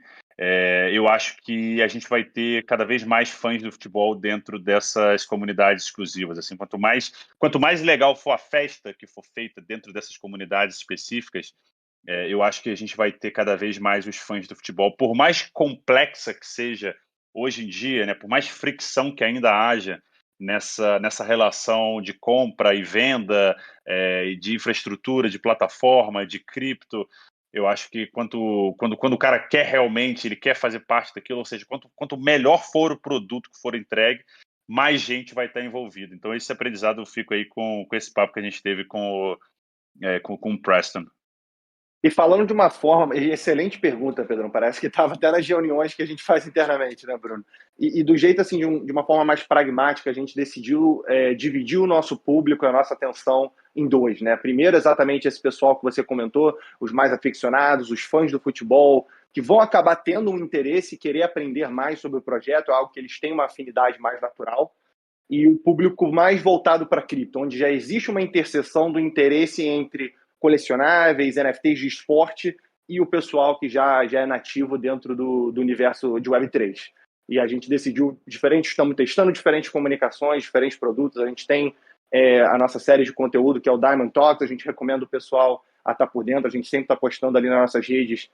eu acho que a gente vai ter cada vez mais fãs do futebol dentro dessas comunidades exclusivas. Assim, quanto mais legal for a festa que for feita dentro dessas comunidades específicas, eu acho que a gente vai ter cada vez mais os fãs do futebol, por mais complexa que seja hoje em dia, né, por mais fricção que ainda haja nessa relação de compra e venda, de infraestrutura, de plataforma, de cripto. Eu acho que quando o cara quer realmente, ele quer fazer parte daquilo, ou seja, quanto melhor for o produto que for entregue, mais gente vai estar envolvida. Então, esse aprendizado eu fico aí com esse papo que a gente teve com o Preston. E falando de uma forma, excelente pergunta, Pedrão, parece que estava até nas reuniões que a gente faz internamente, né, Bruno? E do jeito, assim, de uma forma mais pragmática, a gente decidiu dividir o nosso público, a nossa atenção em dois, né? Primeiro, exatamente esse pessoal que você comentou, os mais aficionados, os fãs do futebol, que vão acabar tendo um interesse e querer aprender mais sobre o projeto, é algo que eles têm uma afinidade mais natural. E o público mais voltado para cripto, onde já existe uma interseção do interesse entre colecionáveis, NFTs de esporte e o pessoal que já é nativo dentro do universo de Web3. E a gente decidiu estamos testando diferentes comunicações, diferentes produtos. A gente tem a nossa série de conteúdo, que é o Diamond Talks. A gente recomenda o pessoal a estar por dentro. A gente sempre está postando ali nas nossas redes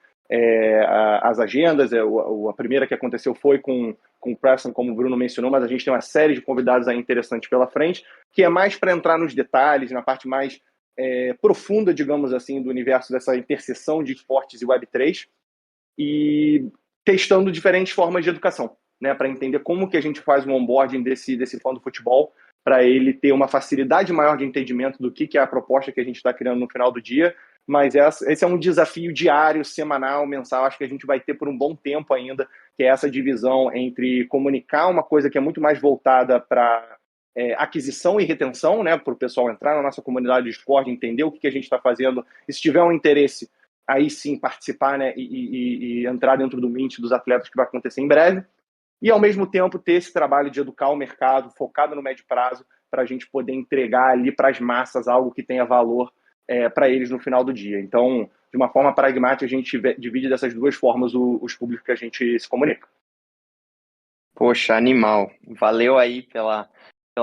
as agendas. A primeira que aconteceu foi com o Preston, como o Bruno mencionou, mas a gente tem uma série de convidados aí interessantes pela frente, que é mais para entrar nos detalhes, na parte mais profunda, digamos assim, do universo dessa interseção de esportes e Web3, e testando diferentes formas de educação, né, para entender como que a gente faz o onboarding desse fã do futebol, para ele ter uma facilidade maior de entendimento do que é a proposta que a gente está criando no final do dia. Mas esse é um desafio diário, semanal, mensal, acho que a gente vai ter por um bom tempo ainda, que é essa divisão entre comunicar uma coisa que é muito mais voltada para aquisição e retenção, né, para o pessoal entrar na nossa comunidade de esporte, entender o que a gente está fazendo, e se tiver um interesse, aí sim participar, né, e entrar dentro do Mint dos atletas, que vai acontecer em breve, e ao mesmo tempo ter esse trabalho de educar o mercado, focado no médio prazo, para a gente poder entregar ali para as massas algo que tenha valor para eles no final do dia. Então, de uma forma pragmática, a gente divide dessas duas formas os públicos que a gente se comunica. Poxa, animal. Valeu aí pela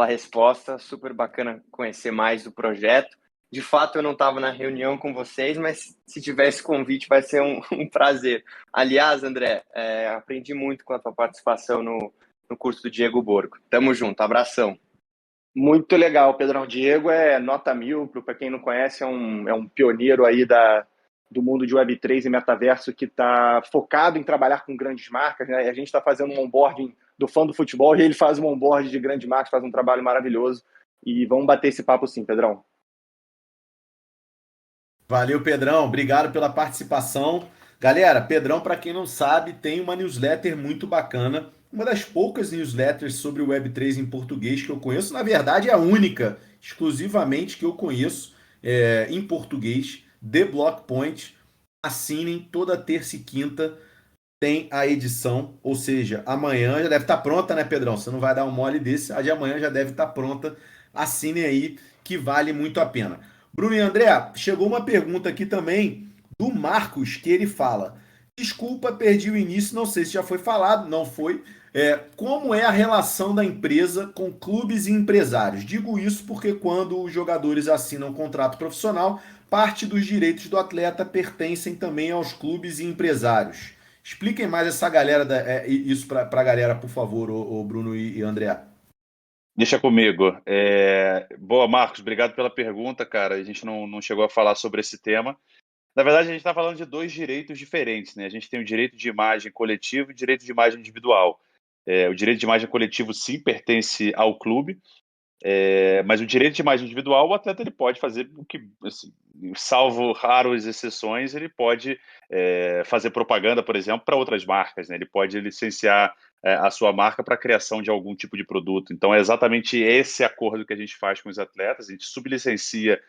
resposta, super bacana conhecer mais do projeto. De fato, eu não estava na reunião com vocês, mas se tivesse convite vai ser um prazer. Aliás, André, aprendi muito com a tua participação no curso do Diego Borgo. Tamo junto, abração. Muito legal, Pedrão. Diego é nota 1000, para quem não conhece, é um pioneiro aí do mundo de Web3 e metaverso, que está focado em trabalhar com grandes marcas, né? A gente está fazendo um onboarding do fã do futebol e ele faz um onboarding de grandes marcas, faz um trabalho maravilhoso. E vamos bater esse papo sim, Pedrão. Valeu, Pedrão. Obrigado pela participação. Galera, Pedrão, para quem não sabe, tem uma newsletter muito bacana. Uma das poucas newsletters sobre o Web3 em português que eu conheço. Na verdade, é a única, exclusivamente, que eu conheço. em português, The Block Point. Assinem, toda terça e quinta tem a edição, ou seja, amanhã já deve estar pronta, né, Pedrão? Você não vai dar um mole desse, a de amanhã já deve estar pronta. Assinem aí, que vale muito a pena. Bruno e André, chegou uma pergunta aqui também do Marcos, que ele fala: desculpa, perdi o início, não sei se já foi falado, não foi. Como é a relação da empresa com clubes e empresários? Digo isso porque quando os jogadores assinam um contrato profissional, parte dos direitos do atleta pertencem também aos clubes e empresários. Expliquem mais essa galera, isso para a galera, por favor, o Bruno e André. Deixa comigo. Boa, Marcos, obrigado pela pergunta, cara. A gente não chegou a falar sobre esse tema. Na verdade, a gente está falando de dois direitos diferentes, né? A gente tem o direito de imagem coletivo e o direito de imagem individual. O direito de imagem coletivo, sim, pertence ao clube, mas o direito de imagem individual, o atleta ele pode fazer o que, assim, salvo raras exceções, ele pode fazer propaganda, por exemplo, para outras marcas, né? Ele pode licenciar a sua marca para a criação de algum tipo de produto. Então, é exatamente esse acordo que a gente faz com os atletas. A gente sublicencia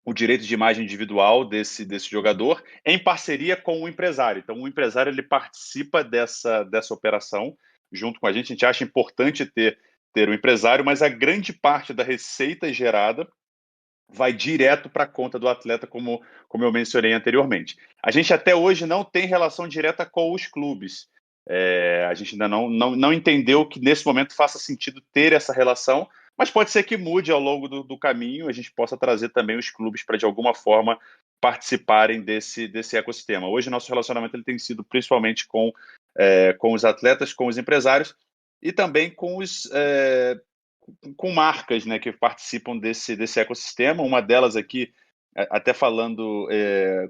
o direito de imagem individual desse jogador em parceria com o empresário. Então, o empresário ele participa dessa operação junto com a gente. A gente acha importante ter o empresário, mas a grande parte da receita gerada vai direto para a conta do atleta, como eu mencionei anteriormente. A gente até hoje não tem relação direta com os clubes. A gente ainda não entendeu que nesse momento faça sentido ter essa relação, mas pode ser que mude ao longo do caminho, a gente possa trazer também os clubes para, de alguma forma, participarem desse ecossistema. Hoje, nosso relacionamento ele tem sido principalmente com os atletas, com os empresários e também com marcas, né, que participam desse ecossistema. Uma delas aqui, até falando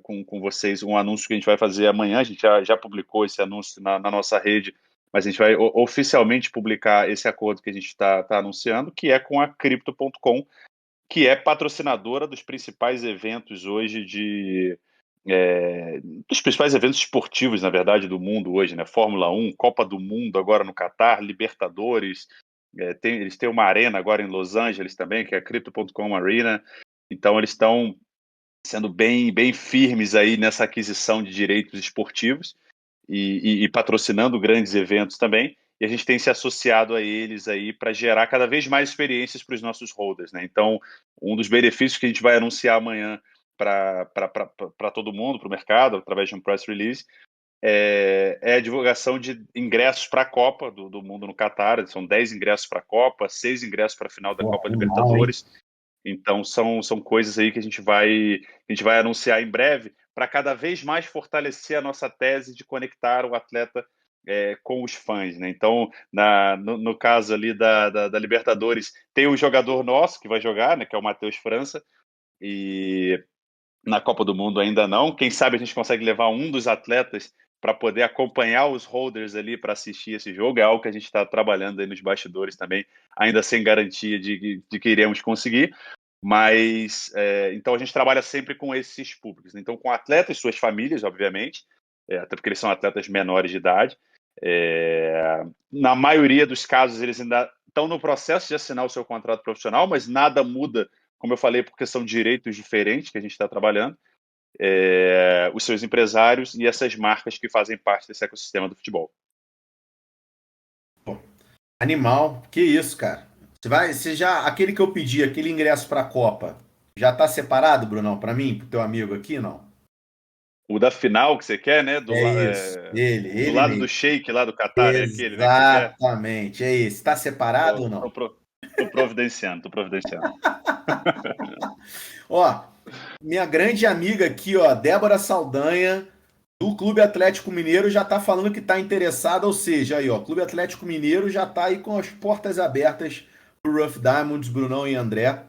com vocês, um anúncio que a gente vai fazer amanhã, a gente já publicou esse anúncio na nossa rede, mas a gente vai oficialmente publicar esse acordo que a gente está anunciando, que é com a Crypto.com, que é patrocinadora dos principais eventos hoje dos principais eventos esportivos, na verdade, do mundo hoje, né? Fórmula 1, Copa do Mundo agora no Catar, Libertadores, eles têm uma arena agora em Los Angeles também, que é a Crypto.com Arena. Então, eles estão sendo bem firmes aí nessa aquisição de direitos esportivos e patrocinando grandes eventos também. E a gente tem se associado a eles aí para gerar cada vez mais experiências para os nossos holders, né? Então, um dos benefícios que a gente vai anunciar amanhã para todo mundo, para o mercado, através de um press release, a divulgação de ingressos para a Copa do Mundo no Catar. São 10 ingressos para a Copa, 6 ingressos para a final da Copa Libertadores. Então, são coisas aí que a gente vai anunciar em breve para cada vez mais fortalecer a nossa tese de conectar o atleta com os fãs, né? Então, no caso ali da Libertadores, tem um jogador nosso que vai jogar, né, que é o Matheus França, e na Copa do Mundo ainda não. Quem sabe a gente consegue levar um dos atletas para poder acompanhar os holders ali para assistir esse jogo. É algo que a gente está trabalhando aí nos bastidores também, ainda sem garantia de que iremos conseguir. Mas, então a gente trabalha sempre com esses públicos, né? Então com atletas, suas famílias, obviamente, até porque eles são atletas menores de idade. Na maioria dos casos, eles ainda estão no processo de assinar o seu contrato profissional, mas nada muda, como eu falei, porque são direitos diferentes que a gente está trabalhando. Os seus empresários e essas marcas que fazem parte desse ecossistema do futebol. Animal, que isso, cara. Aquele que eu pedi, aquele ingresso para a Copa, já tá separado, Brunão, para mim, pro teu amigo aqui, não? O da final que você quer, né? Isso, ele do lado mesmo. do Sheik lá do Catar, é aquele, né, que você quer? Exatamente, é esse. Tá separado ou não? Tô providenciando. Ó, minha grande amiga aqui, ó, Débora Saldanha, do Clube Atlético Mineiro, já tá falando que tá interessada, ou seja, aí, ó, Clube Atlético Mineiro já tá aí com as portas abertas pro Rough Diamonds, Brunão e André.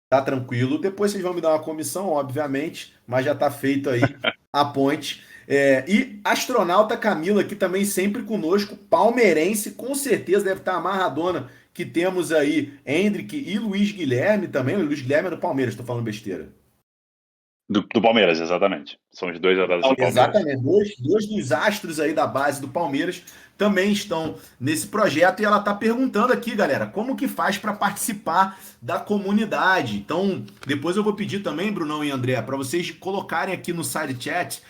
Tá tranquilo. Depois vocês vão me dar uma comissão, obviamente, mas já tá feito aí a ponte. E astronauta Camila aqui também sempre conosco, palmeirense, com certeza deve estar amarradona, que temos aí Hendrick e Luiz Guilherme também. O Luiz Guilherme é do Palmeiras, tô falando besteira. Do Palmeiras, exatamente. São os 2 atletas do Palmeiras. Exatamente. Dois dos astros aí da base do Palmeiras também estão nesse projeto e ela está perguntando aqui, galera, como que faz para participar da comunidade. Então, depois eu vou pedir também, Brunão e André, para vocês colocarem aqui no side chat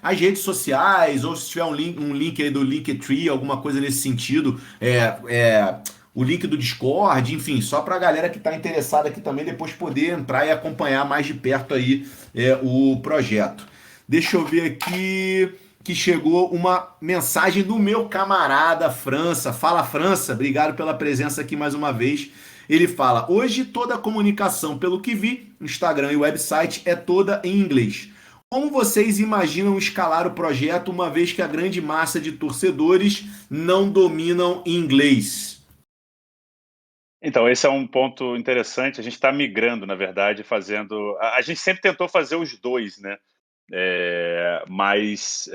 as redes sociais, ou se tiver um link aí do Linktree, alguma coisa nesse sentido, o link do Discord, enfim, só para a galera que está interessada aqui também depois poder entrar e acompanhar mais de perto aí o projeto. Deixa eu ver aqui que chegou uma mensagem do meu camarada França. Fala, França, obrigado pela presença aqui mais uma vez. Ele fala: hoje toda a comunicação, pelo que vi, Instagram e website é toda em inglês. Como vocês imaginam escalar o projeto uma vez que a grande massa de torcedores não dominam inglês? Então, esse é um ponto interessante. A gente está migrando, na verdade, fazendo. A gente sempre tentou fazer os dois, né? Mas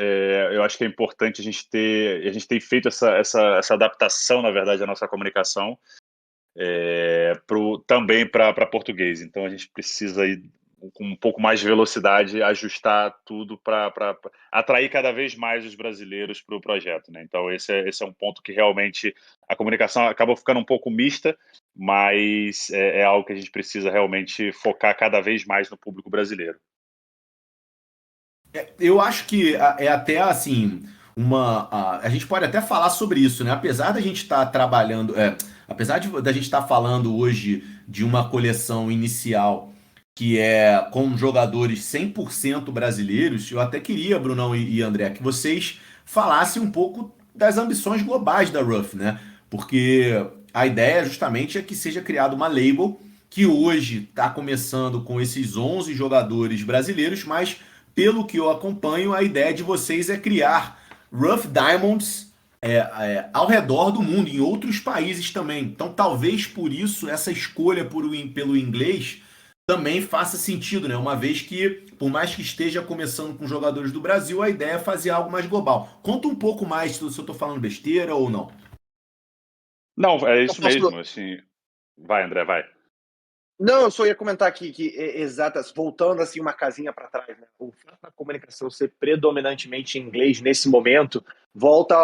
eu acho que é importante a gente ter. A gente tem feito essa adaptação, na verdade, da nossa comunicação também para português. Então, a gente precisa ir com um pouco mais de velocidade, ajustar tudo para atrair cada vez mais os brasileiros para o projeto, né? Então, esse é um ponto que realmente a comunicação acabou ficando um pouco mista, mas é algo que a gente precisa realmente focar cada vez mais no público brasileiro. Eu acho que é até assim, a gente pode até falar sobre isso, né? Apesar da gente estar trabalhando, apesar da gente estar falando hoje de uma coleção inicial que é com jogadores 100% brasileiros, eu até queria, Brunão e André, que vocês falassem um pouco das ambições globais da Ruff, né? Porque a ideia justamente é que seja criada uma label que hoje está começando com esses 11 jogadores brasileiros, mas pelo que eu acompanho, a ideia de vocês é criar Rough Diamonds ao redor do mundo, em outros países também. Então, talvez por isso essa escolha pelo inglês também faça sentido, né? Uma vez que, por mais que esteja começando com jogadores do Brasil, a ideia é fazer algo mais global. Conta um pouco mais se eu estou falando besteira ou não. Não, é isso mesmo. Assim, vai, André, vai. Não, eu só ia comentar aqui que, voltando assim uma casinha para trás, né? O fato da comunicação ser predominantemente em inglês nesse momento volta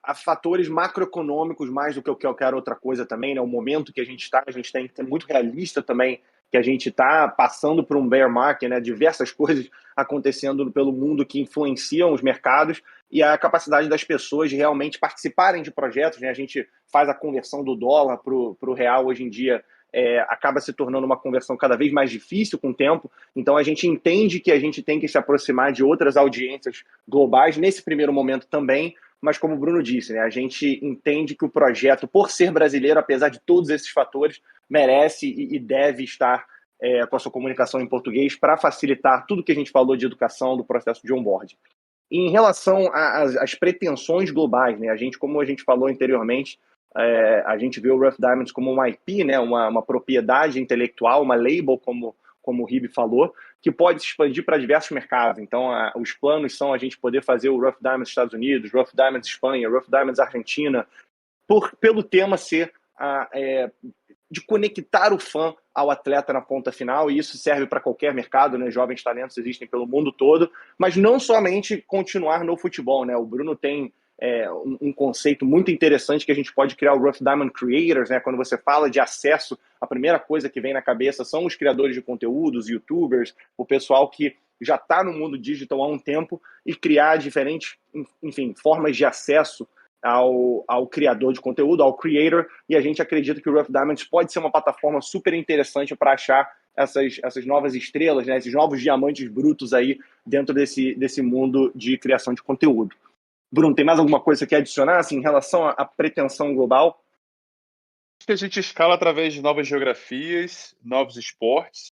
a fatores macroeconômicos mais do que qualquer outra coisa também, né? O momento que a gente tem que ser muito realista também, que a gente está passando por um bear market, né? Diversas coisas acontecendo pelo mundo que influenciam os mercados e a capacidade das pessoas de realmente participarem de projetos, né? A gente faz a conversão do dólar para o real hoje em dia, acaba se tornando uma conversão cada vez mais difícil com o tempo. Então a gente entende que a gente tem que se aproximar de outras audiências globais nesse primeiro momento também, mas como o Bruno disse, né, a gente entende que o projeto, por ser brasileiro, apesar de todos esses fatores, merece e deve estar com a sua comunicação em português para facilitar tudo que a gente falou de educação, do processo de onboarding. Em relação às pretensões globais, né, como a gente falou anteriormente, a gente vê o Rough Diamonds como uma IP, né, uma propriedade intelectual, uma label, como o Ribe falou, que pode se expandir para diversos mercados. Então, os planos são a gente poder fazer o Rough Diamonds Estados Unidos, Rough Diamonds Espanha, Rough Diamonds Argentina, pelo tema ser de conectar o fã ao atleta na ponta final, e isso serve para qualquer mercado, né? Jovens talentos existem pelo mundo todo, mas não somente continuar no futebol, né? O Bruno tem um conceito muito interessante que a gente pode criar o Rough Diamond Creators, né? Quando você fala de acesso, a primeira coisa que vem na cabeça são os criadores de conteúdos, youtubers, o pessoal que já está no mundo digital há um tempo, e criar diferentes, enfim, formas de acesso ao criador de conteúdo, ao creator, e a gente acredita que o Rough Diamonds pode ser uma plataforma super interessante para achar essas novas estrelas, né? Esses novos diamantes brutos aí dentro desse mundo de criação de conteúdo. Bruno, tem mais alguma coisa que você quer adicionar assim, em relação à pretensão global? Acho que a gente escala através de novas geografias, novos esportes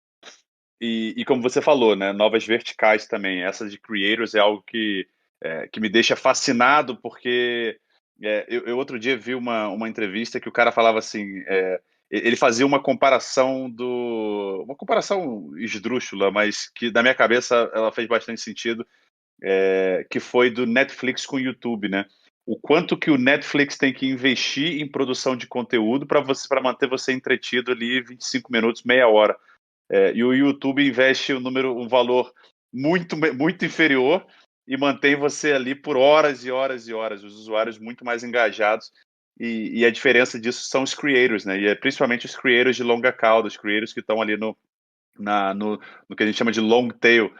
e como você falou, né, novas verticais também. Essa de creators é algo que me deixa fascinado, porque eu outro dia vi uma entrevista que o cara falava assim, ele fazia uma comparação esdrúxula, mas que na minha cabeça ela fez bastante sentido, que foi do Netflix com o YouTube, né? O quanto que o Netflix tem que investir em produção de conteúdo para manter você entretido ali 25 minutos, meia hora. e o YouTube investe um valor muito, muito inferior e mantém você ali por horas e horas e horas, os usuários muito mais engajados. E a diferença disso são os creators, né? E é principalmente os creators de longa cauda, os creators que estão ali no que a gente chama de long tail,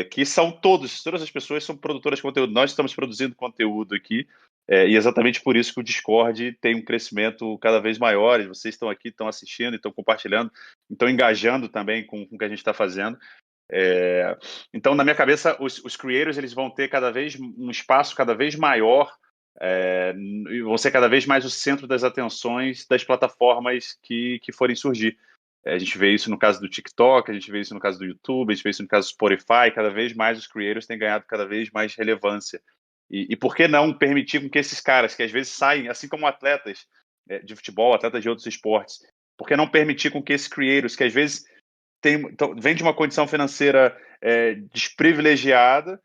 que são todas as pessoas são produtoras de conteúdo. Nós estamos produzindo conteúdo aqui, e exatamente por isso que o Discord tem um crescimento cada vez maior. E vocês estão aqui, estão assistindo, estão compartilhando, estão engajando também com o que a gente está fazendo. Então, na minha cabeça, os creators eles vão ter cada vez um espaço cada vez maior, e vão ser cada vez mais o centro das atenções das plataformas que forem surgir. A gente vê isso no caso do TikTok, a gente vê isso no caso do YouTube, a gente vê isso no caso do Spotify. Cada vez mais os creators têm ganhado cada vez mais relevância. E por que não permitir com que esses caras, que às vezes saem, assim como atletas de futebol, atletas de outros esportes, por que não permitir com que esses creators, que às vezes vem de uma condição financeira desprivilegiada,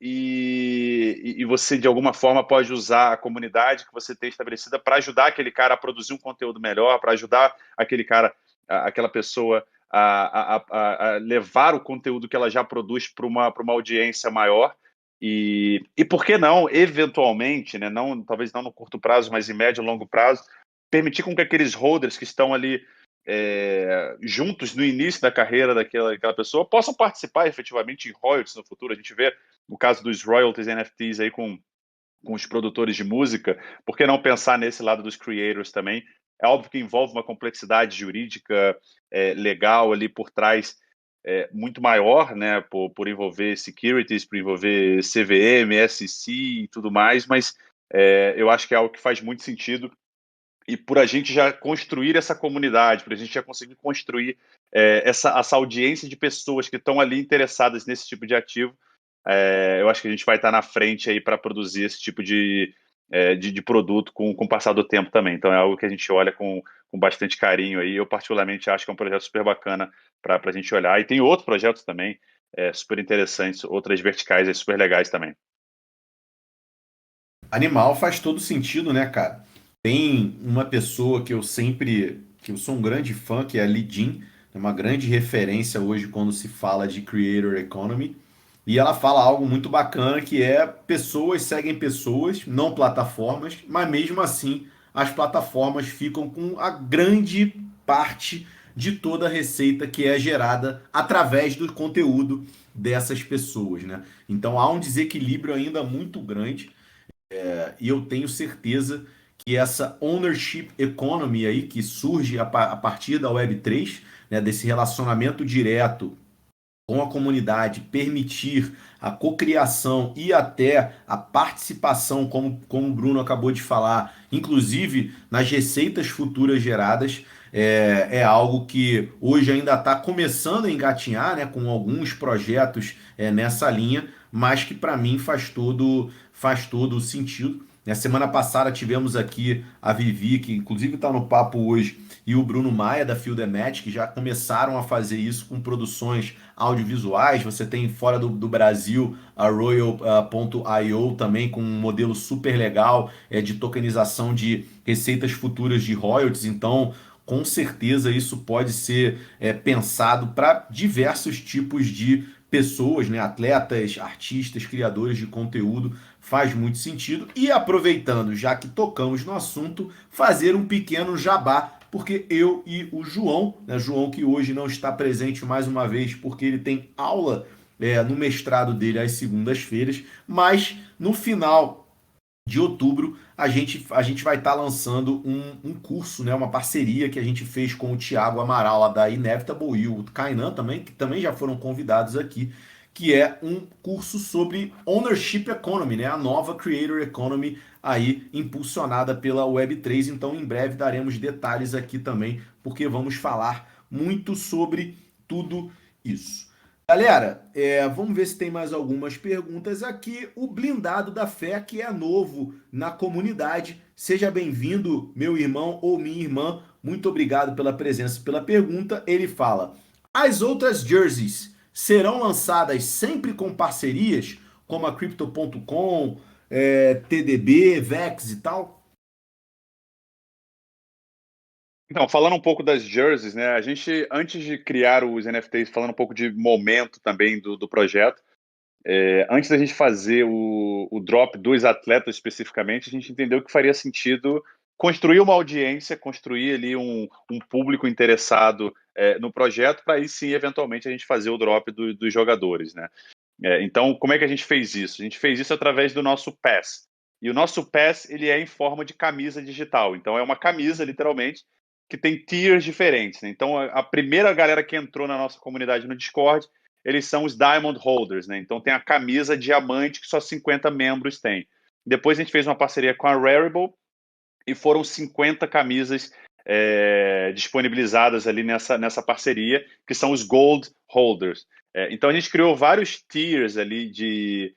e você de alguma forma pode usar a comunidade que você tem estabelecida para ajudar aquele cara a produzir um conteúdo melhor, para ajudar aquele cara, aquela pessoa a levar o conteúdo que ela já produz para uma audiência maior. E por que não, eventualmente, né, talvez não no curto prazo, mas em médio e longo prazo, permitir com que aqueles holders que estão ali juntos no início da carreira daquela pessoa possam participar efetivamente em royalties no futuro. A gente vê o caso dos royalties NFTs aí com os produtores de música. Por que não pensar nesse lado dos creators também? É óbvio que envolve uma complexidade jurídica legal ali por trás, muito maior, né, por envolver securities, por envolver CVM, SEC e tudo mais, mas eu acho que é algo que faz muito sentido. E por a gente já construir essa comunidade, por a gente já conseguir construir essa audiência de pessoas que estão ali interessadas nesse tipo de ativo, eu acho que a gente vai estar na frente aí para produzir esse tipo de produto com o passar do tempo também. Então é algo que a gente olha com bastante carinho aí. Eu particularmente acho que é um projeto super bacana para a gente olhar. E tem outros projetos também super interessantes, outras verticais aí, super legais também. Animal faz todo sentido, né, cara? Tem uma pessoa que eu sou um grande fã, que é a Lidin, é uma grande referência hoje quando se fala de Creator Economy, e ela fala algo muito bacana que é pessoas seguem pessoas, não plataformas, mas mesmo assim as plataformas ficam com a grande parte de toda a receita que é gerada através do conteúdo dessas pessoas, né? Então há um desequilíbrio ainda muito grande, e eu tenho certeza que essa ownership economy aí que surge a partir da Web3, né, desse relacionamento direto com a comunidade, permitir a cocriação e até a participação, como o Bruno acabou de falar, inclusive nas receitas futuras geradas, é algo que hoje ainda está começando a engatinhar, né, com alguns projetos nessa linha, mas que para mim faz todo sentido. Na semana passada tivemos aqui a Vivi, que inclusive está no papo hoje, e o Bruno Maia da Field Match, que já começaram a fazer isso com produções audiovisuais. Você tem fora do Brasil a Royal.io também com um modelo super legal de tokenização de receitas futuras de royalties. Então, com certeza isso pode ser pensado para diversos tipos de pessoas, né? Atletas, artistas, criadores de conteúdo, faz muito sentido. E aproveitando, já que tocamos no assunto, fazer um pequeno jabá, porque eu e o João, né, João que hoje não está presente mais uma vez, porque ele tem aula no mestrado dele às segundas-feiras, mas no final de outubro a gente vai estar lançando um curso, né, uma parceria que a gente fez com o Thiago Amaral lá da Inevitable e o Kainan também, que também já foram convidados aqui, que é um curso sobre Ownership Economy, né, a nova Creator Economy aí impulsionada pela Web3. Então em breve daremos detalhes aqui também, porque vamos falar muito sobre tudo isso. Galera, vamos ver se tem mais algumas perguntas aqui. O Blindado da Fé, que é novo na comunidade. Seja bem-vindo, meu irmão ou minha irmã. Muito obrigado pela presença e pela pergunta. Ele fala: as outras jerseys serão lançadas sempre com parcerias, como a Crypto.com, TDB, Vex e tal? Então, falando um pouco das jerseys, né? A gente, antes de criar os NFTs, falando um pouco de momento também do projeto, antes da gente fazer o drop dos atletas especificamente, a gente entendeu que faria sentido construir uma audiência, construir ali um público interessado no projeto, para aí sim, eventualmente, a gente fazer o drop dos jogadores, né? Então, como é que a gente fez isso? A gente fez isso através do nosso Pass. E o nosso Pass, ele é em forma de camisa digital. Então, é uma camisa, literalmente, que tem tiers diferentes, né? Então, a primeira galera que entrou na nossa comunidade no Discord, eles são os Diamond Holders, né? Então, tem a camisa diamante que só 50 membros têm. Depois, a gente fez uma parceria com a Rarible e foram 50 camisas disponibilizadas ali nessa parceria, que são os Gold Holders. Então, a gente criou vários tiers ali de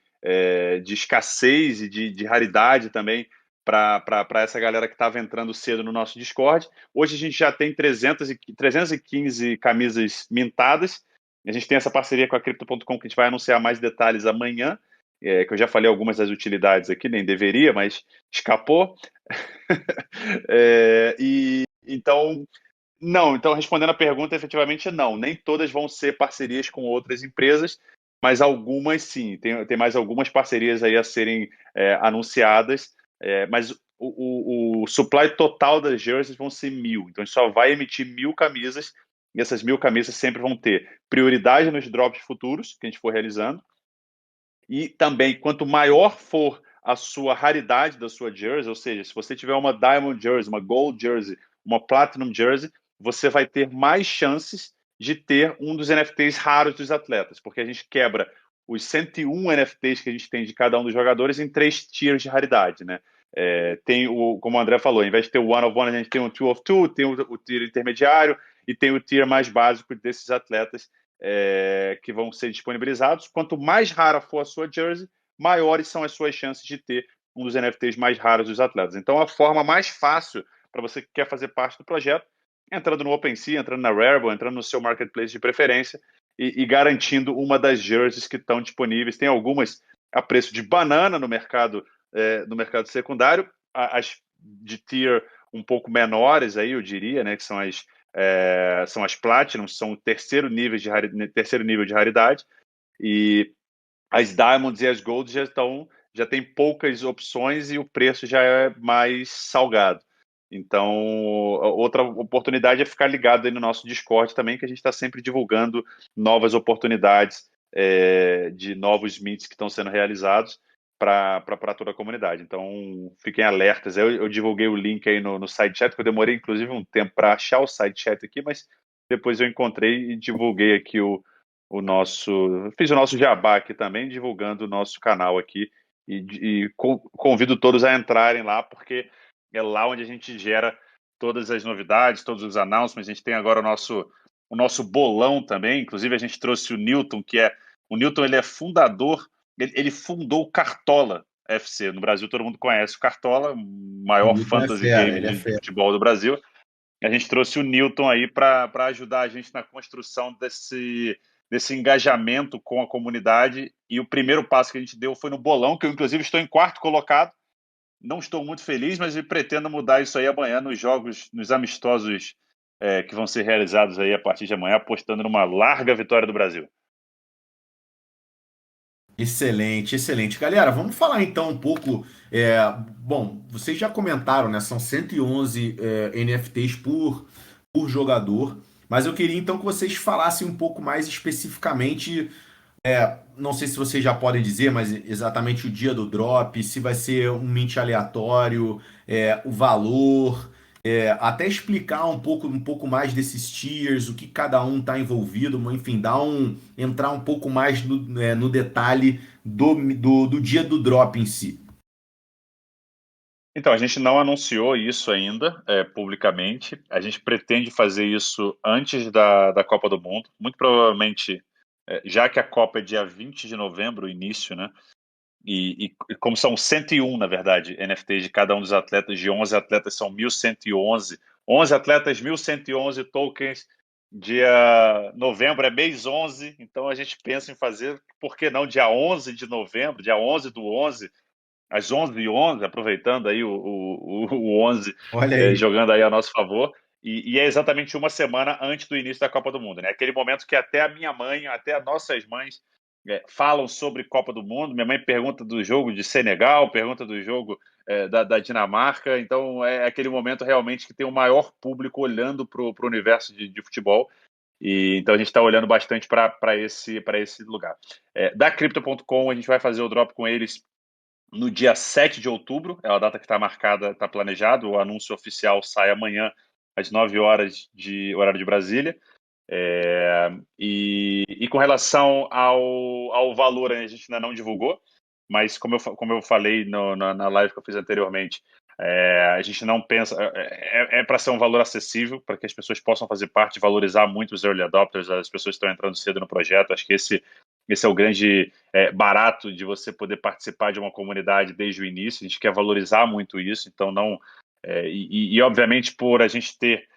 escassez e de raridade também para essa galera que estava entrando cedo no nosso Discord. Hoje a gente já tem 315 camisas mintadas. A gente tem essa parceria com a Crypto.com que a gente vai anunciar mais detalhes amanhã, que eu já falei algumas das utilidades aqui, nem deveria, mas escapou. Então, não. Então, respondendo a pergunta, efetivamente não. Nem todas vão ser parcerias com outras empresas, mas algumas sim. Tem mais algumas parcerias aí a serem anunciadas, mas o supply total das jerseys vão ser 1.000. Então, a gente só vai emitir 1.000 camisas, e essas 1.000 camisas sempre vão ter prioridade nos drops futuros que a gente for realizando. E também, quanto maior for a sua raridade da sua jersey, ou seja, se você tiver uma Diamond Jersey, uma Gold Jersey, uma Platinum Jersey, você vai ter mais chances de ter um dos NFTs raros dos atletas, porque a gente quebra os 101 NFTs que a gente tem de cada um dos jogadores em 3 tiers de raridade, né? Tem como o André falou, ao invés de ter o One of One, a gente tem o Two of Two, tem o tier intermediário e tem o tier mais básico desses atletas que vão ser disponibilizados. Quanto mais rara for a sua jersey, maiores são as suas chances de ter um dos NFTs mais raros dos atletas. Então, a forma mais fácil para você que quer fazer parte do projeto, entrando no OpenSea, entrando na Rarible, entrando no seu marketplace de preferência e garantindo uma das jerseys que estão disponíveis. Tem algumas a preço de banana no mercado secundário, as de tier um pouco menores aí, eu diria, né, que são as Platinums, são o terceiro nível de raridade, e as Diamonds e as Golds já tem poucas opções e o preço já é mais salgado. Então, outra oportunidade é ficar ligado aí no nosso Discord também, que a gente está sempre divulgando novas oportunidades de novos meets que estão sendo realizados para toda a comunidade. Então, fiquem alertas. Eu divulguei o link aí no side chat, que eu demorei inclusive um tempo para achar o side chat aqui, mas depois eu encontrei e divulguei aqui fiz o nosso jabá aqui também, divulgando o nosso canal aqui e convido todos a entrarem lá, porque é lá onde a gente gera todas as novidades, todos os announcements. A gente tem agora o nosso bolão também, inclusive a gente trouxe o Newton, o Newton, ele é fundador, ele fundou o Cartola FC. No Brasil todo mundo conhece o Cartola, o maior fantasy game de futebol do Brasil. A gente trouxe o Newton aí para ajudar a gente na construção desse engajamento com a comunidade, e o primeiro passo que a gente deu foi no bolão, que eu inclusive estou em quarto colocado. Não estou muito feliz, mas eu pretendo mudar isso aí amanhã nos amistosos que vão ser realizados aí a partir de amanhã, apostando numa larga vitória do Brasil. Excelente, excelente. Galera, vamos falar então um pouco. Bom, vocês já comentaram, né? São 111 NFTs por jogador, mas eu queria então que vocês falassem um pouco mais especificamente. Não sei se vocês já podem dizer, mas exatamente o dia do drop, se vai ser um mint aleatório, o valor, até explicar um pouco mais desses tiers, o que cada um está envolvido, enfim, entrar um pouco mais no detalhe do dia do drop em si. Então, a gente não anunciou isso ainda publicamente. A gente pretende fazer isso antes da Copa do Mundo. Muito provavelmente, já que a Copa é dia 20 de novembro, o início, né? E como são 101, na verdade, NFTs de cada um dos atletas, de 11 atletas são 1.111. 11 atletas, 1.111 tokens. Dia novembro é mês 11, então a gente pensa em fazer, por que não, dia 11 de novembro, dia 11 do 11, às 11h11, aproveitando aí o 11, Olha aí. jogando aí a nosso favor. e é exatamente uma semana antes do início da Copa do Mundo, né? Aquele momento que até a minha mãe, até as nossas mães falam sobre Copa do Mundo. Minha mãe pergunta do jogo de Senegal, pergunta do jogo da Dinamarca. Então é aquele momento realmente que tem o maior público olhando para o universo de futebol. E então a gente está olhando bastante para esse lugar. Da Crypto.com, a gente vai fazer o drop com eles no dia 7 de outubro, é a data que está marcada, está planejado. O anúncio oficial sai amanhã às 9 horas de horário de Brasília. E com relação ao valor, a gente ainda não divulgou, mas como eu falei na live que eu fiz anteriormente, a gente não pensa. Para ser um valor acessível, para que as pessoas possam fazer parte, valorizar muito os early adopters, as pessoas que estão entrando cedo no projeto. Acho que esse é o grande barato de você poder participar de uma comunidade desde o início. A gente quer valorizar muito isso, então não. Obviamente, por a gente ter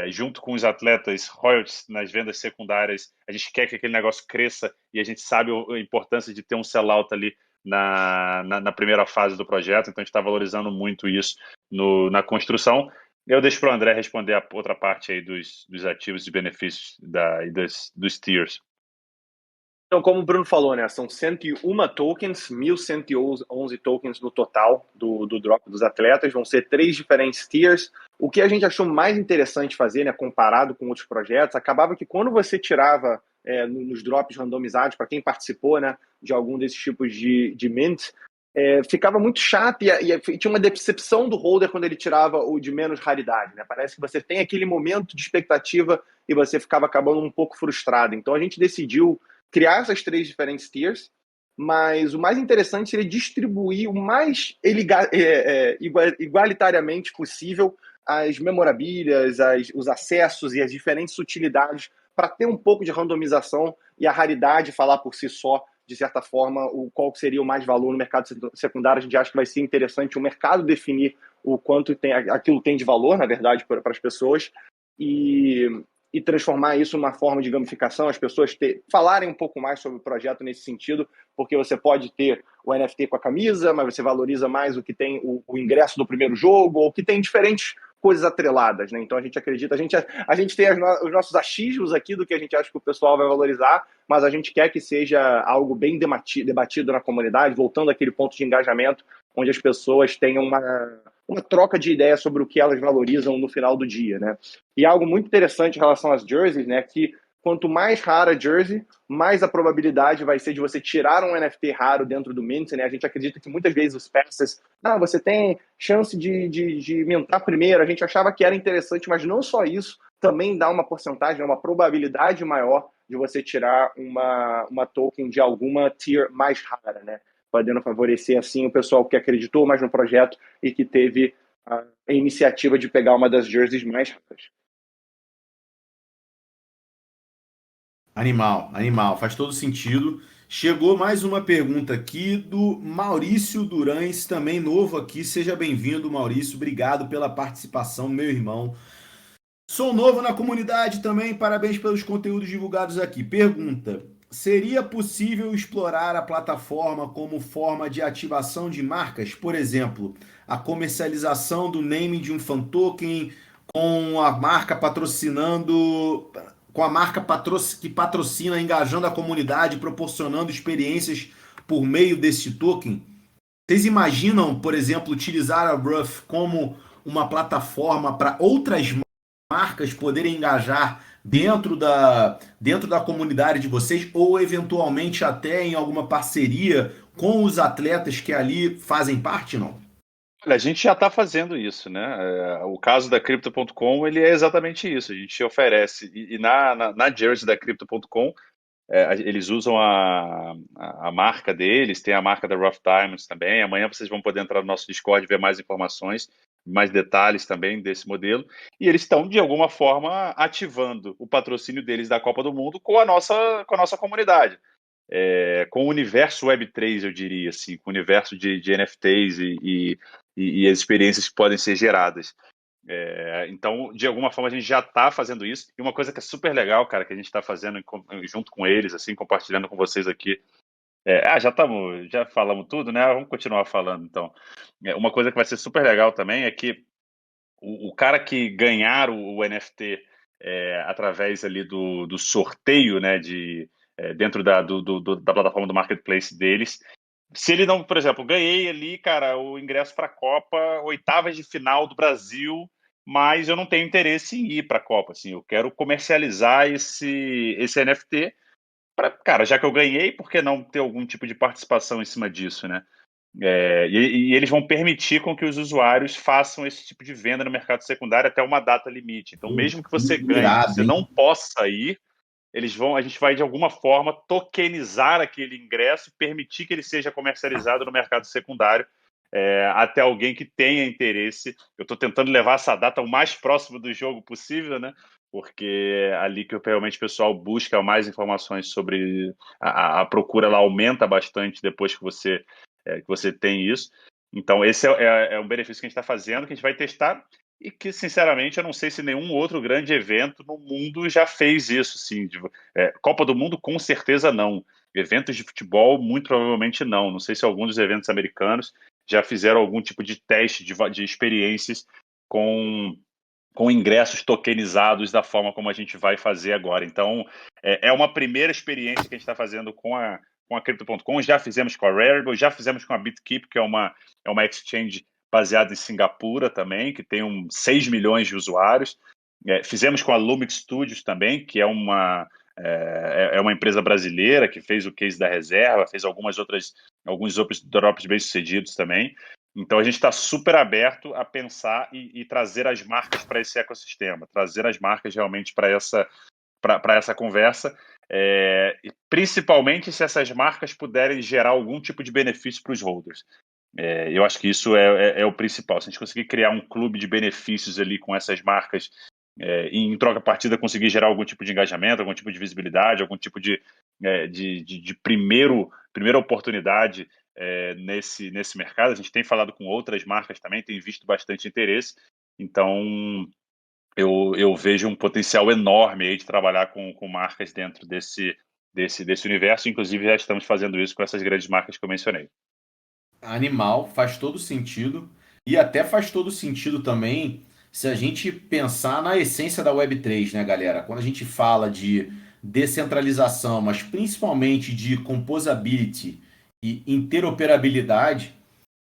junto com os atletas, royalties nas vendas secundárias, a gente quer que aquele negócio cresça e a gente sabe a importância de ter um sellout ali na primeira fase do projeto, então a gente está valorizando muito isso na construção. Eu deixo para o André responder a outra parte aí dos ativos e benefícios dos tiers. Então, como o Bruno falou, né, são 101 tokens, 1.111 tokens no total do drop dos atletas, vão ser 3 diferentes tiers. O que a gente achou mais interessante fazer, né, comparado com outros projetos, acabava que quando você tirava nos drops randomizados, para quem participou, né, de algum desses tipos de mint, ficava muito chato e tinha uma decepção do holder quando ele tirava o de menos raridade, né? Parece que você tem aquele momento de expectativa e você ficava acabando um pouco frustrado. Então a gente decidiu criar essas 3 diferentes tiers, mas o mais interessante seria distribuir o mais igualitariamente possível as memorabilias, os acessos e as diferentes utilidades para ter um pouco de randomização e a raridade falar por si só, de certa forma, qual seria o mais valor no mercado secundário. A gente acha que vai ser interessante o mercado definir o quanto aquilo tem de valor, na verdade, para as pessoas, e transformar isso numa forma de gamificação, as pessoas falarem um pouco mais sobre o projeto nesse sentido, porque você pode ter o NFT com a camisa, mas você valoriza mais o que tem o ingresso do primeiro jogo, ou que tem diferentes coisas atreladas, né? Então a gente acredita, a gente tem os nossos achismos aqui do que a gente acha que o pessoal vai valorizar, mas a gente quer que seja algo bem debatido na comunidade, voltando àquele ponto de engajamento, onde as pessoas tenham uma troca de ideias sobre o que elas valorizam no final do dia, né? E algo muito interessante em relação às jerseys, né, que quanto mais rara a jersey, mais a probabilidade vai ser de você tirar um NFT raro dentro do mint, né? A gente acredita que muitas vezes os passes, você tem chance de mintar primeiro. A gente achava que era interessante, mas não só isso, também dá uma porcentagem, uma probabilidade maior de você tirar uma token de alguma tier mais rara, né? Podendo favorecer, assim, o pessoal que acreditou mais no projeto e que teve a iniciativa de pegar uma das jerseys mais raras. Animal, faz todo sentido. Chegou mais uma pergunta aqui do Maurício Durães, também novo aqui. Seja bem-vindo, Maurício. Obrigado pela participação, meu irmão. Sou novo na comunidade também, parabéns pelos conteúdos divulgados aqui. Pergunta: seria possível explorar a plataforma como forma de ativação de marcas? Por exemplo, a comercialização do name de um fan token com a marca patrocinando, que patrocina, engajando a comunidade, proporcionando experiências por meio desse token? Vocês imaginam, por exemplo, utilizar a Ruff como uma plataforma para outras marcas poderem engajar dentro da comunidade de vocês ou eventualmente até em alguma parceria com os atletas que ali fazem parte, não? Olha, a gente já está fazendo isso, né? O caso da Crypto.com, ele é exatamente isso. A gente oferece, e na jersey da Crypto.com, eles usam a marca deles, tem a marca da Rough Diamonds também. Amanhã vocês vão poder entrar no nosso Discord e ver mais informações, mais detalhes também desse modelo. E eles estão, de alguma forma, ativando o patrocínio deles da Copa do Mundo com a nossa comunidade. Com o universo Web3, eu diria, assim, com o universo de NFTs e as experiências que podem ser geradas. Então, de alguma forma, a gente já está fazendo isso. E uma coisa que é super legal, cara, que a gente está fazendo junto com eles, assim, compartilhando com vocês aqui. Já falamos tudo, né? Vamos continuar falando, então. Uma coisa que vai ser super legal também é que o cara que ganhar o NFT através ali do sorteio, né, dentro da plataforma do marketplace deles, se ele não, por exemplo, ganhei ali, cara, o ingresso para a Copa, oitavas de final do Brasil, mas eu não tenho interesse em ir para a Copa, assim, eu quero comercializar esse NFT cara, já que eu ganhei, por que não ter algum tipo de participação em cima disso, né? E eles vão permitir com que os usuários façam esse tipo de venda no mercado secundário até uma data limite. Então, mesmo que você ganhe, Irado, você hein? não possa ir, a gente vai de alguma forma tokenizar aquele ingresso e permitir que ele seja comercializado no mercado secundário até alguém que tenha interesse. Eu estou tentando levar essa data o mais próximo do jogo possível, né? Porque é ali que realmente o pessoal busca mais informações sobre a procura, ela aumenta bastante depois que você tem isso. Então, esse é um benefício que a gente está fazendo, que a gente vai testar e que, sinceramente, eu não sei se nenhum outro grande evento no mundo já fez isso. Assim, Copa do Mundo, com certeza não. Eventos de futebol, muito provavelmente não. Não sei se alguns dos eventos americanos já fizeram algum tipo de teste de experiências com ingressos tokenizados da forma como a gente vai fazer agora. Então, é uma primeira experiência que a gente está fazendo com a Crypto.com. Já fizemos com a Rarible, já fizemos com a BitKeep, que é uma exchange baseada em Singapura também, que tem 6 milhões de usuários. Fizemos com a Lumix Studios também, que é uma empresa brasileira que fez o case da reserva, fez alguns outros drops bem-sucedidos também. Então, a gente está super aberto a pensar e trazer as marcas para esse ecossistema, trazer as marcas realmente para essa conversa, principalmente se essas marcas puderem gerar algum tipo de benefício para os holders. Eu acho que isso é o principal. Se a gente conseguir criar um clube de benefícios ali com essas marcas e em troca partida conseguir gerar algum tipo de engajamento, algum tipo de visibilidade, algum tipo de primeira oportunidade nesse mercado. A gente tem falado com outras marcas também, tem visto bastante interesse. Então, eu vejo um potencial enorme aí de trabalhar com marcas dentro desse universo. Inclusive, já estamos fazendo isso com essas grandes marcas que eu mencionei. Animal, faz todo sentido. E até faz todo sentido também se a gente pensar na essência da Web3, né, galera? Quando a gente fala de descentralização, mas principalmente de composability e interoperabilidade,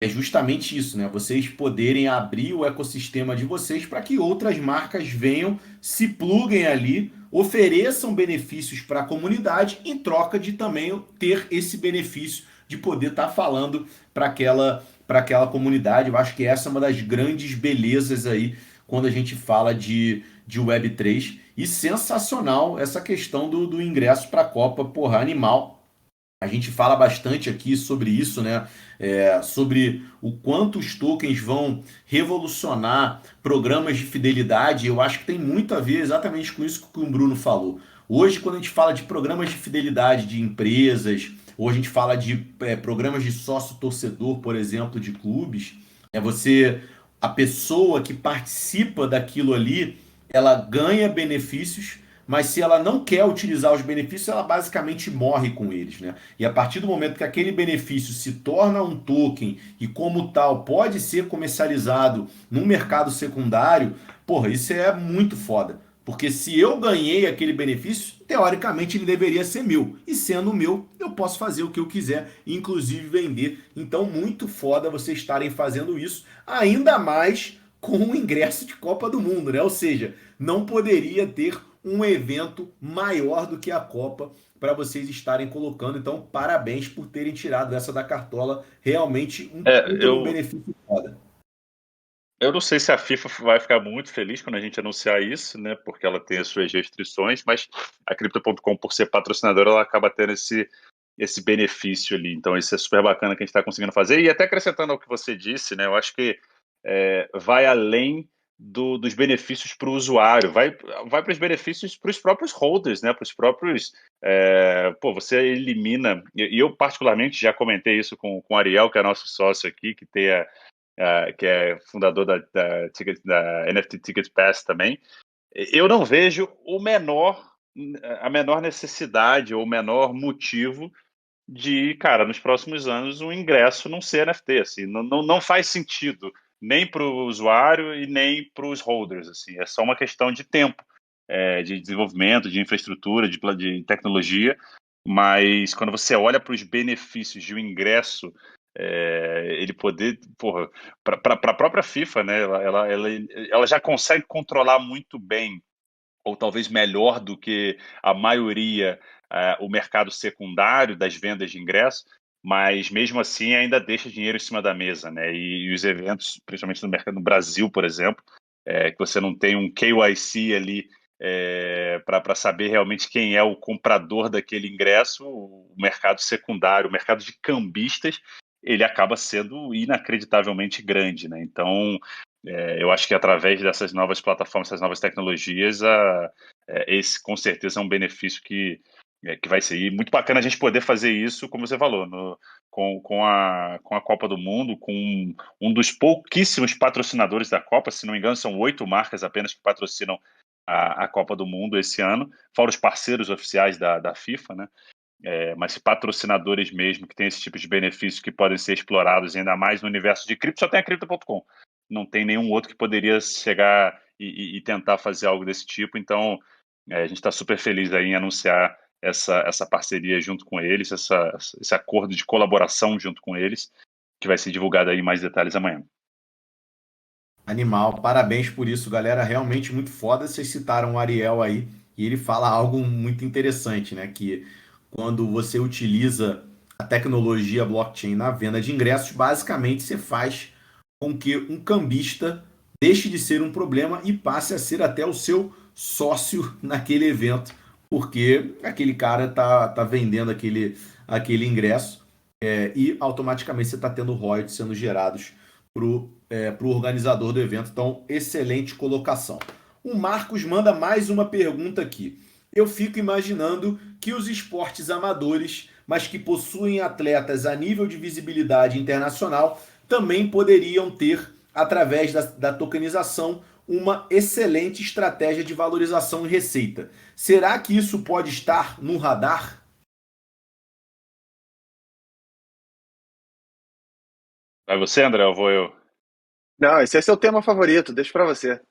é justamente isso, né? Vocês poderem abrir o ecossistema de vocês para que outras marcas venham, se pluguem ali, ofereçam benefícios para a comunidade em troca de também ter esse benefício de poder estar falando para aquela comunidade. Eu acho que essa é uma das grandes belezas aí quando a gente fala de Web3. E sensacional essa questão do ingresso para a Copa, porra, animal. A gente fala bastante aqui sobre isso, né? Sobre o quanto os tokens vão revolucionar programas de fidelidade. Eu acho que tem muito a ver exatamente com isso que o Bruno falou. Hoje, quando a gente fala de programas de fidelidade de empresas, ou a gente fala de programas de sócio-torcedor, por exemplo, de clubes, a pessoa que participa daquilo ali, ela ganha benefícios, mas se ela não quer utilizar os benefícios, ela basicamente morre com eles, né? E a partir do momento que aquele benefício se torna um token e como tal pode ser comercializado no mercado secundário, porra, isso é muito foda. Porque se eu ganhei aquele benefício, teoricamente ele deveria ser meu. E sendo meu, eu posso fazer o que eu quiser, inclusive vender. Então, muito foda vocês estarem fazendo isso, ainda mais com o ingresso de Copa do Mundo, né? Ou seja, não poderia ter um evento maior do que a Copa para vocês estarem colocando. Então, parabéns por terem tirado essa da cartola. Realmente um puta um benefício foda. Eu não sei se a FIFA vai ficar muito feliz quando a gente anunciar isso, né? Porque ela tem as suas restrições, mas a Crypto.com, por ser patrocinadora, ela acaba tendo esse benefício ali. Então, isso é super bacana que a gente está conseguindo fazer. E até acrescentando ao que você disse, né? Eu acho que vai além dos benefícios para o usuário, vai para os benefícios para os próprios holders, né? Para os próprios. Você elimina. E eu, particularmente, já comentei isso com o Ariel, que é nosso sócio aqui, que é fundador da NFT Ticket Pass também. Eu não vejo a menor necessidade ou o menor motivo de, cara, nos próximos anos, um ingresso não ser NFT. Assim, não faz sentido nem para o usuário e nem para os holders. Assim, é só uma questão de tempo, de desenvolvimento, de infraestrutura, de tecnologia. Mas quando você olha para os benefícios de um ingresso, ele poder, para a própria FIFA, né, ela já consegue controlar muito bem, ou talvez melhor do que a maioria, o mercado secundário das vendas de ingressos, mas mesmo assim ainda deixa dinheiro em cima da mesa, né? E os eventos, principalmente no mercado no Brasil, por exemplo, que você não tem um KYC ali para saber realmente quem é o comprador daquele ingresso, o mercado secundário, o mercado de cambistas, ele acaba sendo inacreditavelmente grande, né? Então, eu acho que através dessas novas plataformas, essas novas tecnologias, esse com certeza é um benefício que vai ser. E muito bacana a gente poder fazer isso, como você falou, com a Copa do Mundo, com um dos pouquíssimos patrocinadores da Copa, se não me engano, são 8 marcas apenas que patrocinam a Copa do Mundo esse ano, fora os parceiros oficiais da FIFA, né? Mas patrocinadores mesmo que têm esse tipo de benefício que podem ser explorados ainda mais no universo de cripto, só tem a Crypto.com. Não tem nenhum outro que poderia chegar e tentar fazer algo desse tipo. Então, a gente está super feliz aí em anunciar essa parceria junto com eles, esse acordo de colaboração junto com eles, que vai ser divulgado aí em mais detalhes amanhã. Animal, parabéns por isso, galera. Realmente muito foda. Vocês citaram o Ariel aí e ele fala algo muito interessante, né? Que quando você utiliza a tecnologia blockchain na venda de ingressos, basicamente você faz com que um cambista deixe de ser um problema e passe a ser até o seu sócio naquele evento, porque aquele cara tá vendendo aquele ingresso e automaticamente você está tendo royalties sendo gerados para o organizador do evento. Então, excelente colocação. O Marcos manda mais uma pergunta aqui. Eu fico imaginando que os esportes amadores, mas que possuem atletas a nível de visibilidade internacional, também poderiam ter, através da tokenização, uma excelente estratégia de valorização e receita. Será que isso pode estar no radar? Vai você, André, ou vou eu? Não, esse é seu tema favorito, deixa para você.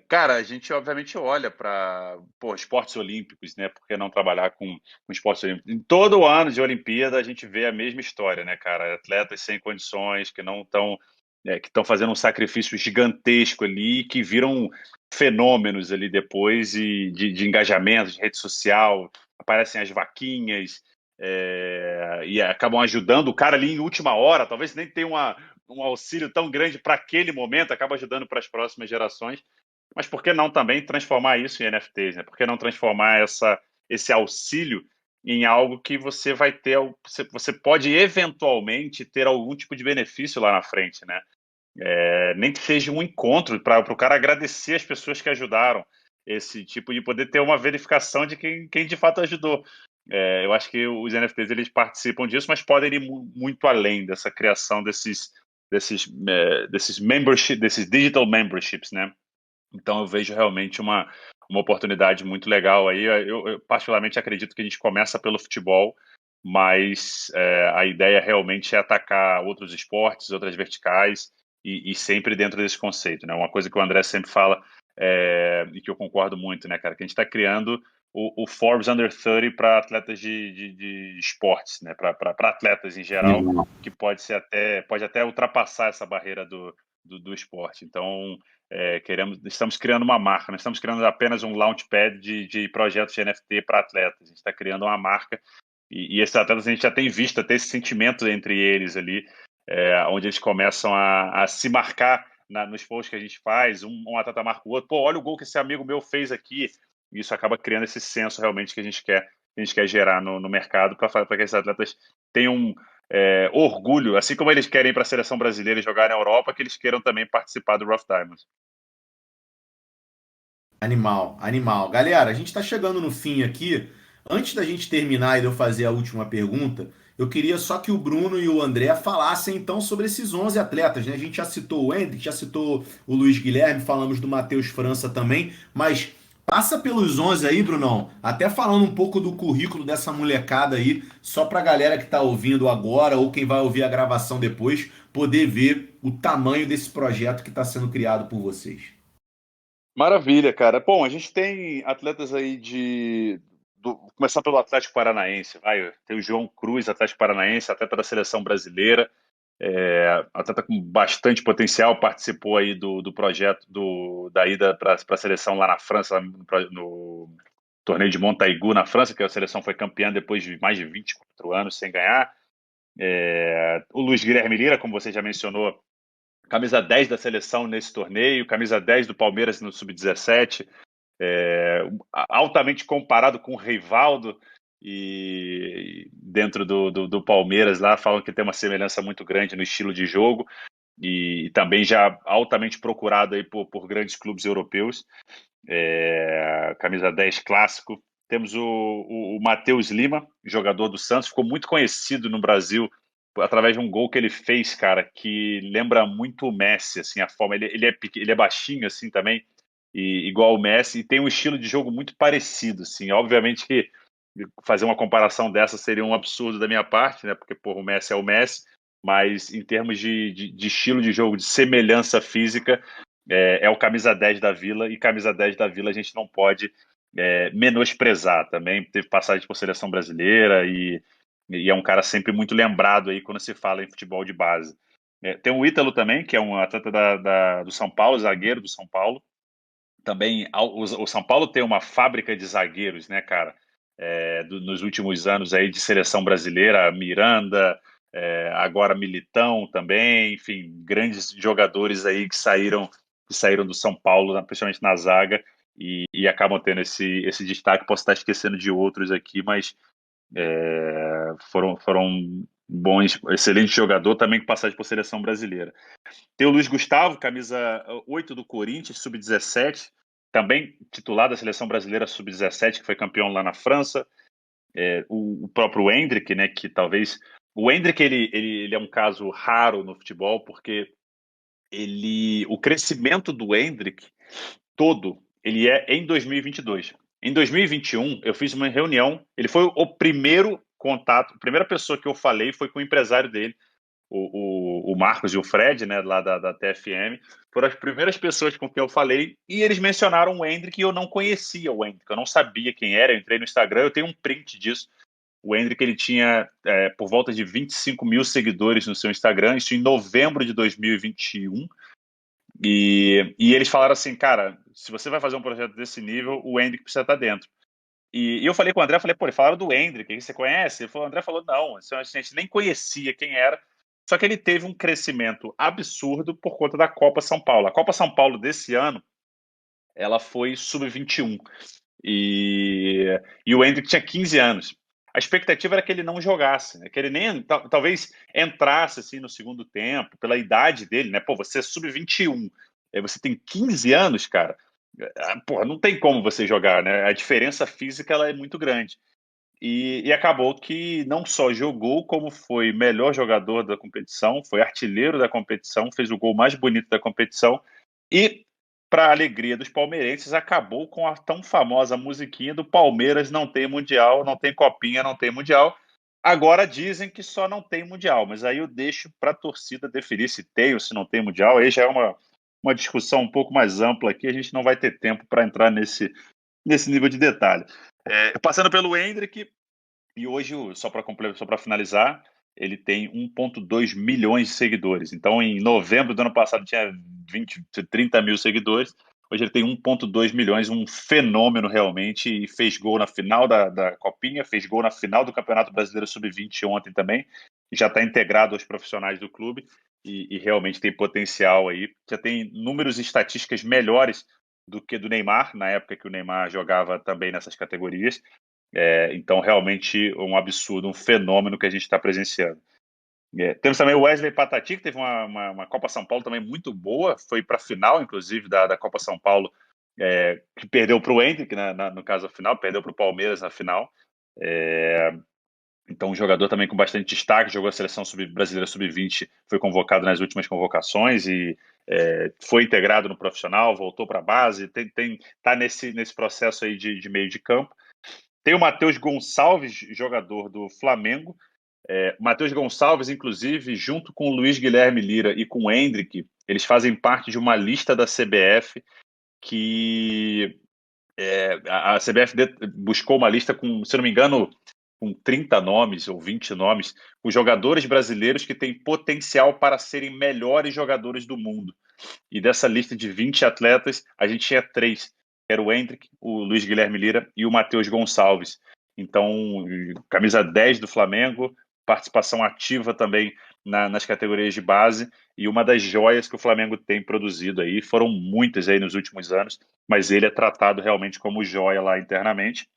Cara, a gente obviamente olha para esportes olímpicos, né? Por que não trabalhar com esportes olímpicos? Em todo ano de Olimpíada a gente vê a mesma história, né, cara? Atletas sem condições que não estão, que estão fazendo um sacrifício gigantesco ali, que viram fenômenos ali depois e de engajamento, de rede social, aparecem as vaquinhas, e acabam ajudando o cara ali em última hora, talvez nem tenha um auxílio tão grande para aquele momento, acaba ajudando para as próximas gerações. Mas por que não também transformar isso em NFTs, né? Por que não transformar esse auxílio em algo que você vai ter, você pode eventualmente ter algum tipo de benefício lá na frente, né? Nem que seja um encontro para o cara agradecer as pessoas que ajudaram, esse tipo de poder ter uma verificação de quem de fato ajudou. Eu acho que os NFTs eles participam disso, mas podem ir muito além dessa criação desses membership, desses digital memberships, né? Então eu vejo realmente uma oportunidade muito legal aí. Eu particularmente acredito que a gente começa pelo futebol, mas a ideia realmente é atacar outros esportes, outras verticais e sempre dentro desse conceito, né? Uma coisa que o André sempre fala e que eu concordo muito, né, cara, que a gente está criando o Forbes Under 30 para atletas de esportes, né? Para atletas em geral, que pode até ultrapassar essa barreira do esporte. Então, estamos criando uma marca, não estamos criando apenas um launchpad de projetos de NFT para atletas, a gente está criando uma marca e esses atletas a gente já tem visto até esse sentimento entre eles ali, onde eles começam a se marcar nos posts que a gente faz, um atleta marca o outro, olha o gol que esse amigo meu fez aqui. Isso acaba criando esse senso realmente que a gente quer gerar no mercado para que esses atletas tenham orgulho, assim como eles querem ir para a seleção brasileira e jogar na Europa, que eles queiram também participar do Rough Diamonds. Animal, animal. Galera, a gente está chegando no fim aqui. Antes da gente terminar e de eu fazer a última pergunta, eu queria só que o Bruno e o André falassem então sobre esses 11 atletas, né? A gente já citou o Hendrick, já citou o Luiz Guilherme, falamos do Matheus França também, mas Passa pelos 11 aí, Brunão, até falando um pouco do currículo dessa molecada aí, só pra galera que tá ouvindo agora ou quem vai ouvir a gravação depois, poder ver o tamanho desse projeto que está sendo criado por vocês. Maravilha, cara. Bom, a gente tem atletas aí começar pelo Atlético Paranaense, vai. Tem o João Cruz, Atlético Paranaense, atleta da seleção brasileira, atleta com bastante potencial, participou aí do projeto da ida para a seleção lá na França, no torneio de Montaigu, na França, que a seleção foi campeã depois de mais de 24 anos sem ganhar. O Luiz Guilherme Lira, como você já mencionou, camisa 10 da seleção nesse torneio, camisa 10 do Palmeiras no Sub-17, altamente comparado com o Rivaldo, e dentro do Palmeiras lá falam que tem uma semelhança muito grande no estilo de jogo, e também já altamente procurado aí por grandes clubes europeus. Camisa 10 clássico. Temos o Matheus Lima, jogador do Santos, ficou muito conhecido no Brasil através de um gol que ele fez, cara, que lembra muito o Messi, assim, a forma, ele é baixinho, assim, também, igual o Messi, e tem um estilo de jogo muito parecido, assim, obviamente que fazer uma comparação dessa seria um absurdo da minha parte, né, porque, porra, o Messi é o Messi, mas em termos de estilo de jogo, de semelhança física, é o camisa 10 da Vila, e camisa 10 da Vila a gente não pode menosprezar também, teve passagem por seleção brasileira e é um cara sempre muito lembrado aí quando se fala em futebol de base. Tem o Ítalo também, que é um atleta do São Paulo, zagueiro do São Paulo. Também o São Paulo tem uma fábrica de zagueiros, né, cara? Nos últimos anos aí de seleção brasileira, Miranda, agora Militão também, enfim, grandes jogadores aí que saíram do São Paulo, principalmente na zaga, e acabam tendo esse destaque. Posso estar esquecendo de outros aqui, mas foram bons, excelente jogador, também com passagem por seleção brasileira. Tem o Luiz Gustavo, camisa 8 do Corinthians, sub-17, também titular da seleção brasileira sub-17, que foi campeão lá na França. O próprio Endrick, né, que talvez... O Endrick, ele é um caso raro no futebol, porque o crescimento do Endrick todo, ele é em 2022. Em 2021, eu fiz uma reunião, ele foi o primeiro contato, a primeira pessoa que eu falei foi com o empresário dele, o Marcos e o Fred, né, lá da TFM, foram as primeiras pessoas com quem eu falei, e eles mencionaram o Endrick, e eu não conhecia o Endrick, eu não sabia quem era, eu entrei no Instagram, eu tenho um print disso. O Endrick, ele tinha por volta de 25 mil seguidores no seu Instagram, isso em novembro de 2021, e eles falaram assim, cara, se você vai fazer um projeto desse nível, o Endrick precisa estar dentro. E eu falei com o André, falei, pô, eles falaram do Endrick, você conhece? O André falou, não, a gente nem conhecia quem era, só que ele teve um crescimento absurdo por conta da Copa São Paulo. A Copa São Paulo desse ano, ela foi sub-21, e o Endrick tinha 15 anos. A expectativa era que ele não jogasse, né? Que ele nem talvez entrasse assim no segundo tempo, pela idade dele, né? Pô, você é sub-21, você tem 15 anos, cara. Porra, não tem como você jogar, né? A diferença física ela é muito grande. E acabou que não só jogou, como foi melhor jogador da competição, foi artilheiro da competição, fez o gol mais bonito da competição e, para a alegria dos palmeirenses, acabou com a tão famosa musiquinha do Palmeiras não tem Mundial, não tem Copinha, não tem Mundial. Agora dizem que só não tem Mundial, mas aí eu deixo para a torcida definir se tem ou se não tem Mundial. Aí já é uma discussão um pouco mais ampla aqui, a gente não vai ter tempo para entrar nesse nível de detalhe. Passando pelo Endrick, e hoje, só para finalizar, ele tem 1,2 milhões de seguidores. Então, em novembro do ano passado, tinha 30 mil seguidores. Hoje ele tem 1,2 milhões, um fenômeno realmente. E fez gol na final da Copinha, fez gol na final do Campeonato Brasileiro Sub-20 ontem também. E já está integrado aos profissionais do clube. E realmente tem potencial aí. Já tem números e estatísticas melhores do que do Neymar, na época que o Neymar jogava também nessas categorias. Então, realmente, um absurdo, um fenômeno que a gente está presenciando. Temos também o Wesley Patati, que teve uma Copa São Paulo também muito boa, foi para a final, inclusive, da Copa São Paulo, que perdeu para o Endrick, no caso, a final, perdeu para o Palmeiras na final. Então, um jogador também com bastante destaque, jogou a seleção brasileira sub-20, foi convocado nas últimas convocações e foi integrado no profissional, voltou para a base, tá nesse processo aí de meio de campo. Tem o Matheus Gonçalves, jogador do Flamengo. Matheus Gonçalves, inclusive, junto com o Luiz Guilherme Lira e com o Endrick, eles fazem parte de uma lista da CBF que a CBF buscou uma lista com, se não me engano, com 30 nomes ou 20 nomes, os jogadores brasileiros que têm potencial para serem melhores jogadores do mundo. E dessa lista de 20 atletas, a gente tinha 3, que era o Endrick, o Luiz Guilherme Lira e o Matheus Gonçalves. Então, camisa 10 do Flamengo, participação ativa também nas categorias de base, e uma das joias que o Flamengo tem produzido aí, foram muitas aí nos últimos anos, mas ele é tratado realmente como joia lá internamente.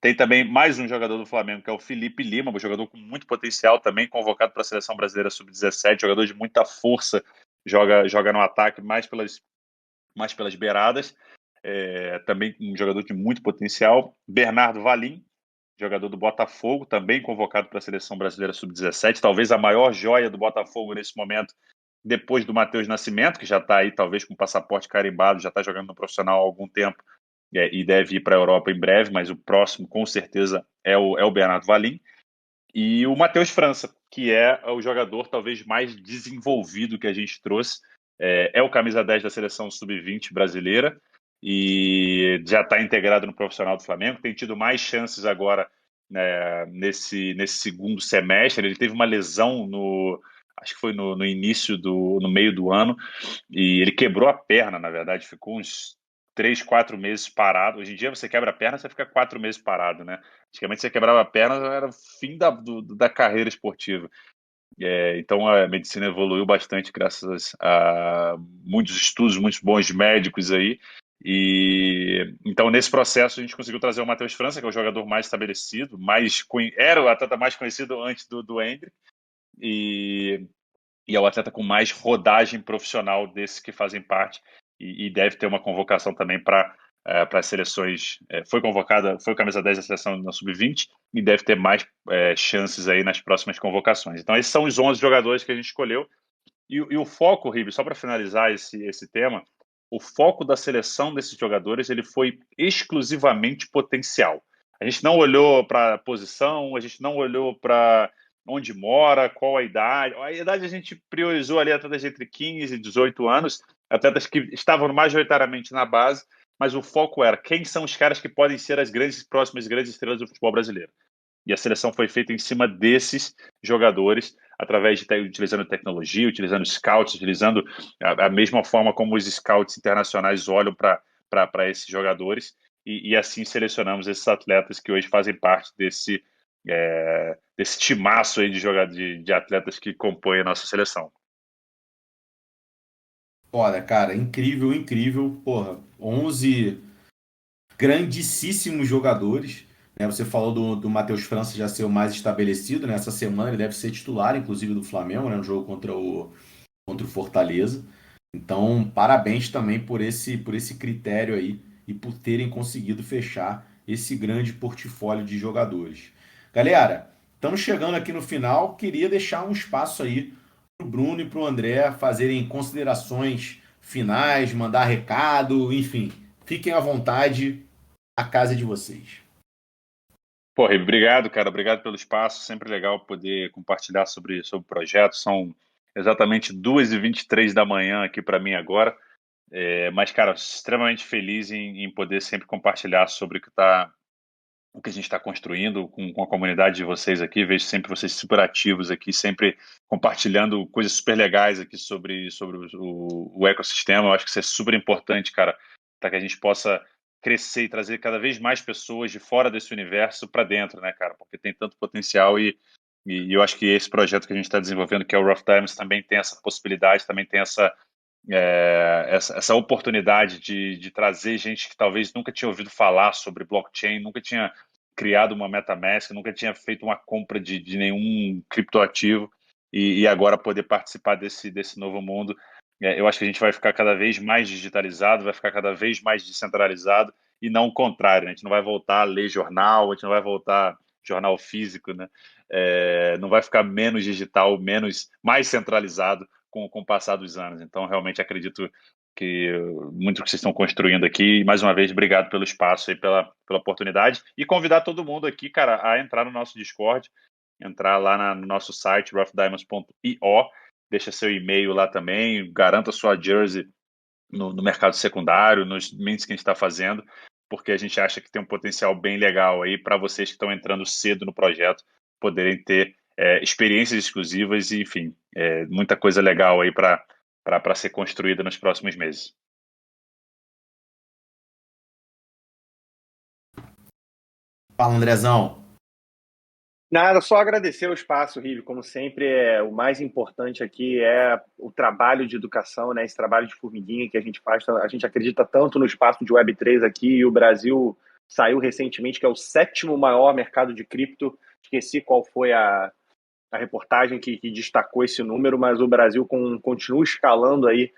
Tem também mais um jogador do Flamengo, que é o Felipe Lima, um jogador com muito potencial, também convocado para a Seleção Brasileira Sub-17, jogador de muita força, joga no ataque mais pelas beiradas, também um jogador de muito potencial. Bernardo Valim, jogador do Botafogo, também convocado para a Seleção Brasileira Sub-17, talvez a maior joia do Botafogo nesse momento, depois do Matheus Nascimento, que já está aí talvez com passaporte carimbado, já está jogando no profissional há algum tempo, e deve ir para a Europa em breve, mas o próximo com certeza é o Bernardo Valim. E o Matheus França, que é o jogador talvez mais desenvolvido que a gente trouxe, é o camisa 10 da seleção sub-20 brasileira e já está integrado no profissional do Flamengo, tem tido mais chances agora, né, nesse segundo semestre. Ele teve uma lesão acho que foi no início no meio do ano, e ele quebrou a perna, na verdade, ficou uns 3, 4 meses parado. Hoje em dia você quebra a perna, você fica 4 meses parado, né? Antigamente você quebrava a perna, era o fim da carreira esportiva. Então a medicina evoluiu bastante graças a muitos estudos, muitos bons médicos aí. E então nesse processo a gente conseguiu trazer o Matheus França, que é o jogador mais estabelecido, era o atleta mais conhecido antes do Endrick, e é o atleta com mais rodagem profissional desses que fazem parte, e deve ter uma convocação também para as seleções. Foi convocada, foi o camisa 10 da seleção na Sub-20 e deve ter mais chances aí nas próximas convocações. Então esses são os 11 jogadores que a gente escolheu. E o foco, Ribe, só para finalizar esse tema, o foco da seleção desses jogadores ele foi exclusivamente potencial. A gente não olhou para posição, a gente não olhou para onde mora, qual a idade. A idade a gente priorizou ali atletas entre 15 e 18 anos, atletas que estavam majoritariamente na base, mas o foco era quem são os caras que podem ser as próximas grandes estrelas do futebol brasileiro. E a seleção foi feita em cima desses jogadores, utilizando tecnologia, utilizando scouts, utilizando a mesma forma como os scouts internacionais olham para esses jogadores, e assim selecionamos esses atletas que hoje fazem parte desse timaço aí de atletas que compõem a nossa seleção. Olha, cara, incrível, incrível. Porra, 11 grandíssimos jogadores, né? Você falou do Matheus França já ser o mais estabelecido, né? Essa semana ele deve ser titular, inclusive, do Flamengo, né? No jogo contra o Fortaleza. Então, parabéns também por esse critério aí e por terem conseguido fechar esse grande portfólio de jogadores. Galera, estamos chegando aqui no final. Queria deixar um espaço aí para o Bruno e para o André fazerem considerações finais, mandar recado, enfim. Fiquem à vontade, a casa é de vocês. Porra, obrigado, cara. Obrigado pelo espaço. Sempre legal poder compartilhar sobre o projeto. São exatamente 2h23 da manhã aqui para mim agora. Mas, cara, extremamente feliz em poder sempre compartilhar sobre o que a gente está construindo com a comunidade de vocês aqui. Vejo sempre vocês super ativos aqui, sempre compartilhando coisas super legais aqui sobre o ecossistema. Eu acho que isso é super importante, cara, para que a gente possa crescer e trazer cada vez mais pessoas de fora desse universo para dentro, né, cara? Porque tem tanto potencial e eu acho que esse projeto que a gente está desenvolvendo, que é o Rough Times, também tem essa possibilidade, também tem essa oportunidade de trazer gente que talvez nunca tinha ouvido falar sobre blockchain, nunca tinha criado uma MetaMask, nunca tinha feito uma compra de nenhum criptoativo, e agora poder participar desse novo mundo. Eu acho que a gente vai ficar cada vez mais digitalizado, vai ficar cada vez mais descentralizado, e não o contrário, né? A gente não vai voltar a ler jornal, a gente não vai voltar jornal físico, né? Não vai ficar menos digital, mais centralizado, com o passar dos anos. Então, realmente acredito que muito que vocês estão construindo aqui. E, mais uma vez, obrigado pelo espaço e pela oportunidade. E convidar todo mundo aqui, cara, a entrar no nosso Discord, entrar lá no nosso site, roughdiamonds.io, deixa seu e-mail lá também, garanta sua jersey no mercado secundário, nos mints que a gente está fazendo, porque a gente acha que tem um potencial bem legal aí para vocês que estão entrando cedo no projeto poderem ter experiências exclusivas e, enfim, muita coisa legal aí para ser construída nos próximos meses. Fala, Andrezão. Nada, só agradecer o espaço, Rive. Como sempre, o mais importante aqui é o trabalho de educação, né? Esse trabalho de formiguinha que a gente faz. A gente acredita tanto no espaço de Web3 aqui, e o Brasil saiu recentemente, que é o 7º maior mercado de cripto. Esqueci qual foi a reportagem que destacou esse número, mas o Brasil continua escalando aí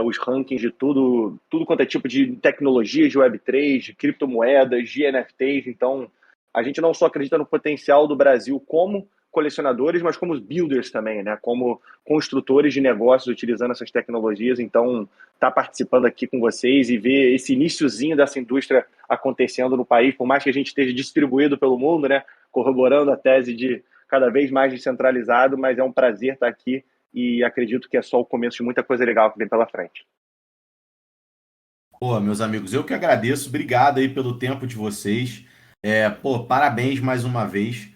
os rankings de tudo quanto é tipo de tecnologias de Web3, de criptomoedas, de NFTs. Então, a gente não só acredita no potencial do Brasil como colecionadores, mas como builders também, né? Como construtores de negócios utilizando essas tecnologias. Então, estar participando aqui com vocês e ver esse iniciozinho dessa indústria acontecendo no país, por mais que a gente esteja distribuído pelo mundo, né? Corroborando a tese de cada vez mais descentralizado, mas é um prazer estar aqui e acredito que é só o começo de muita coisa legal que vem pela frente. Pô, meus amigos, eu que agradeço. Obrigado aí pelo tempo de vocês. Parabéns mais uma vez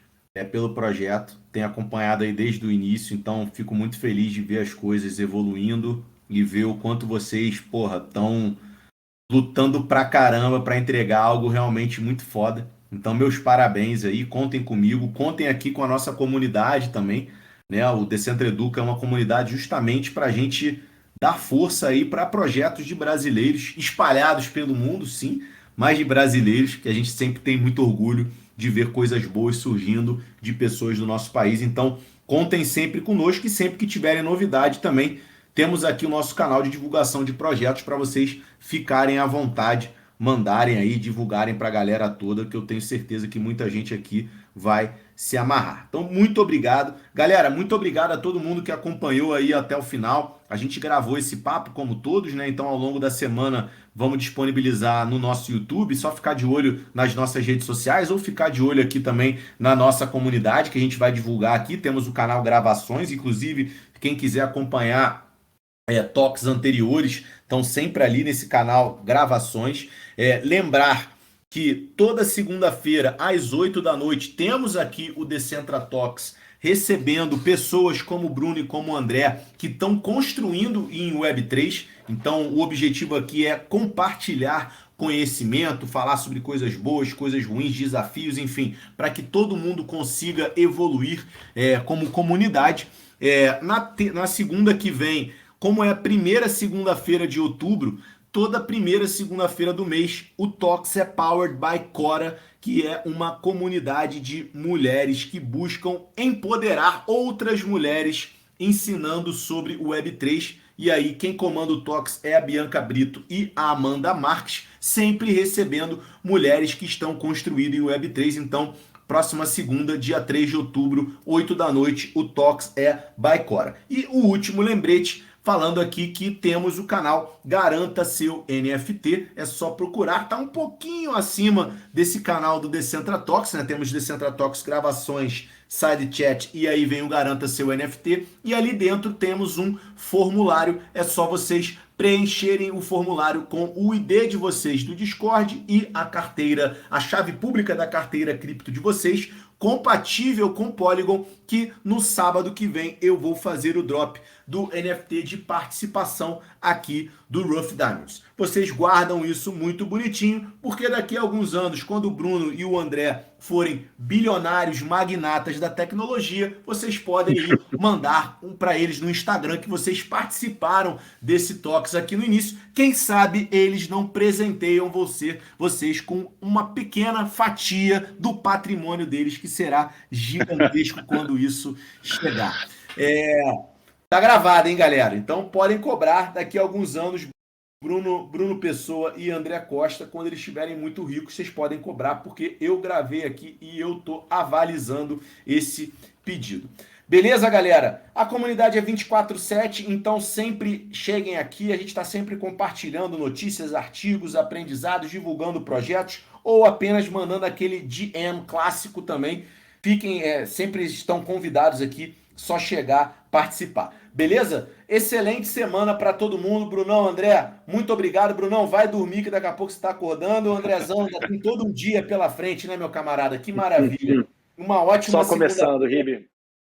pelo projeto. Tenho acompanhado aí desde o início, então fico muito feliz de ver as coisas evoluindo e ver o quanto vocês, estão lutando pra caramba pra entregar algo realmente muito foda. Então, meus parabéns aí, contem comigo, contem aqui com a nossa comunidade também, né? O Decentra Educa é uma comunidade justamente para a gente dar força aí para projetos de brasileiros espalhados pelo mundo, sim, mas de brasileiros, que a gente sempre tem muito orgulho de ver coisas boas surgindo de pessoas do nosso país. Então, contem sempre conosco e sempre que tiverem novidade também, temos aqui o nosso canal de divulgação de projetos para vocês ficarem à vontade, mandarem aí, divulgarem para a galera toda, que eu tenho certeza que muita gente aqui vai se amarrar. Então, muito obrigado. Galera, muito obrigado a todo mundo que acompanhou aí até o final. A gente gravou esse papo, como todos, né? Então, ao longo da semana, vamos disponibilizar no nosso YouTube. Só ficar de olho nas nossas redes sociais ou ficar de olho aqui também na nossa comunidade, que a gente vai divulgar aqui. Temos o canal Gravações, inclusive, quem quiser acompanhar talks anteriores, estão sempre ali nesse canal Gravações. Lembrar que toda segunda-feira, às 8 da noite, temos aqui o Decentra Talks, recebendo pessoas como o Bruno e como o André, que estão construindo em Web3. Então, o objetivo aqui é compartilhar conhecimento, falar sobre coisas boas, coisas ruins, desafios, enfim, para que todo mundo consiga evoluir como comunidade. Na segunda que vem, como é a primeira segunda-feira de outubro, toda primeira segunda-feira do mês, o Talks é powered by Cora, que é uma comunidade de mulheres que buscam empoderar outras mulheres ensinando sobre o Web3. E aí, quem comanda o Talks é a Bianca Brito e a Amanda Marques, sempre recebendo mulheres que estão construindo em Web3. Então, próxima segunda, dia 3 de outubro, 8 da noite, o Talks é by Cora. E o último lembrete, falando aqui que temos o canal Garanta Seu NFT, é só procurar, tá um pouquinho acima desse canal do Decentra Talks, né? Temos Decentra Talks Gravações, Side Chat e aí vem o Garanta Seu NFT e ali dentro temos um formulário, é só vocês preencherem o formulário com o ID de vocês do Discord e a carteira, a chave pública da carteira cripto de vocês, compatível com Polygon, que no sábado que vem eu vou fazer o drop do NFT de participação aqui do Rough Diamonds. Vocês guardam isso muito bonitinho, porque daqui a alguns anos, quando o Bruno e o André forem bilionários magnatas da tecnologia, vocês podem mandar para eles no Instagram que vocês participaram desse Talks aqui no início. Quem sabe eles não presenteiam vocês com uma pequena fatia do patrimônio deles, que será gigantesco quando isso chegar. Tá gravado, hein, galera? Então podem cobrar daqui a alguns anos. Bruno Pessoa e André Costa, quando eles estiverem muito ricos, vocês podem cobrar, porque eu gravei aqui e eu tô avalizando esse pedido. Beleza, galera? A comunidade é 24/7, então sempre cheguem aqui, a gente está sempre compartilhando notícias, artigos, aprendizados, divulgando projetos ou apenas mandando aquele DM clássico também. Fiquem, sempre estão convidados aqui, só chegar, participar. Beleza? Excelente semana para todo mundo. Brunão, André, muito obrigado. Brunão, vai dormir que daqui a pouco você está acordando. O Andrezão ainda tem todo um dia pela frente, né, meu camarada? Que maravilha. Uma ótima Só começando, Ribe.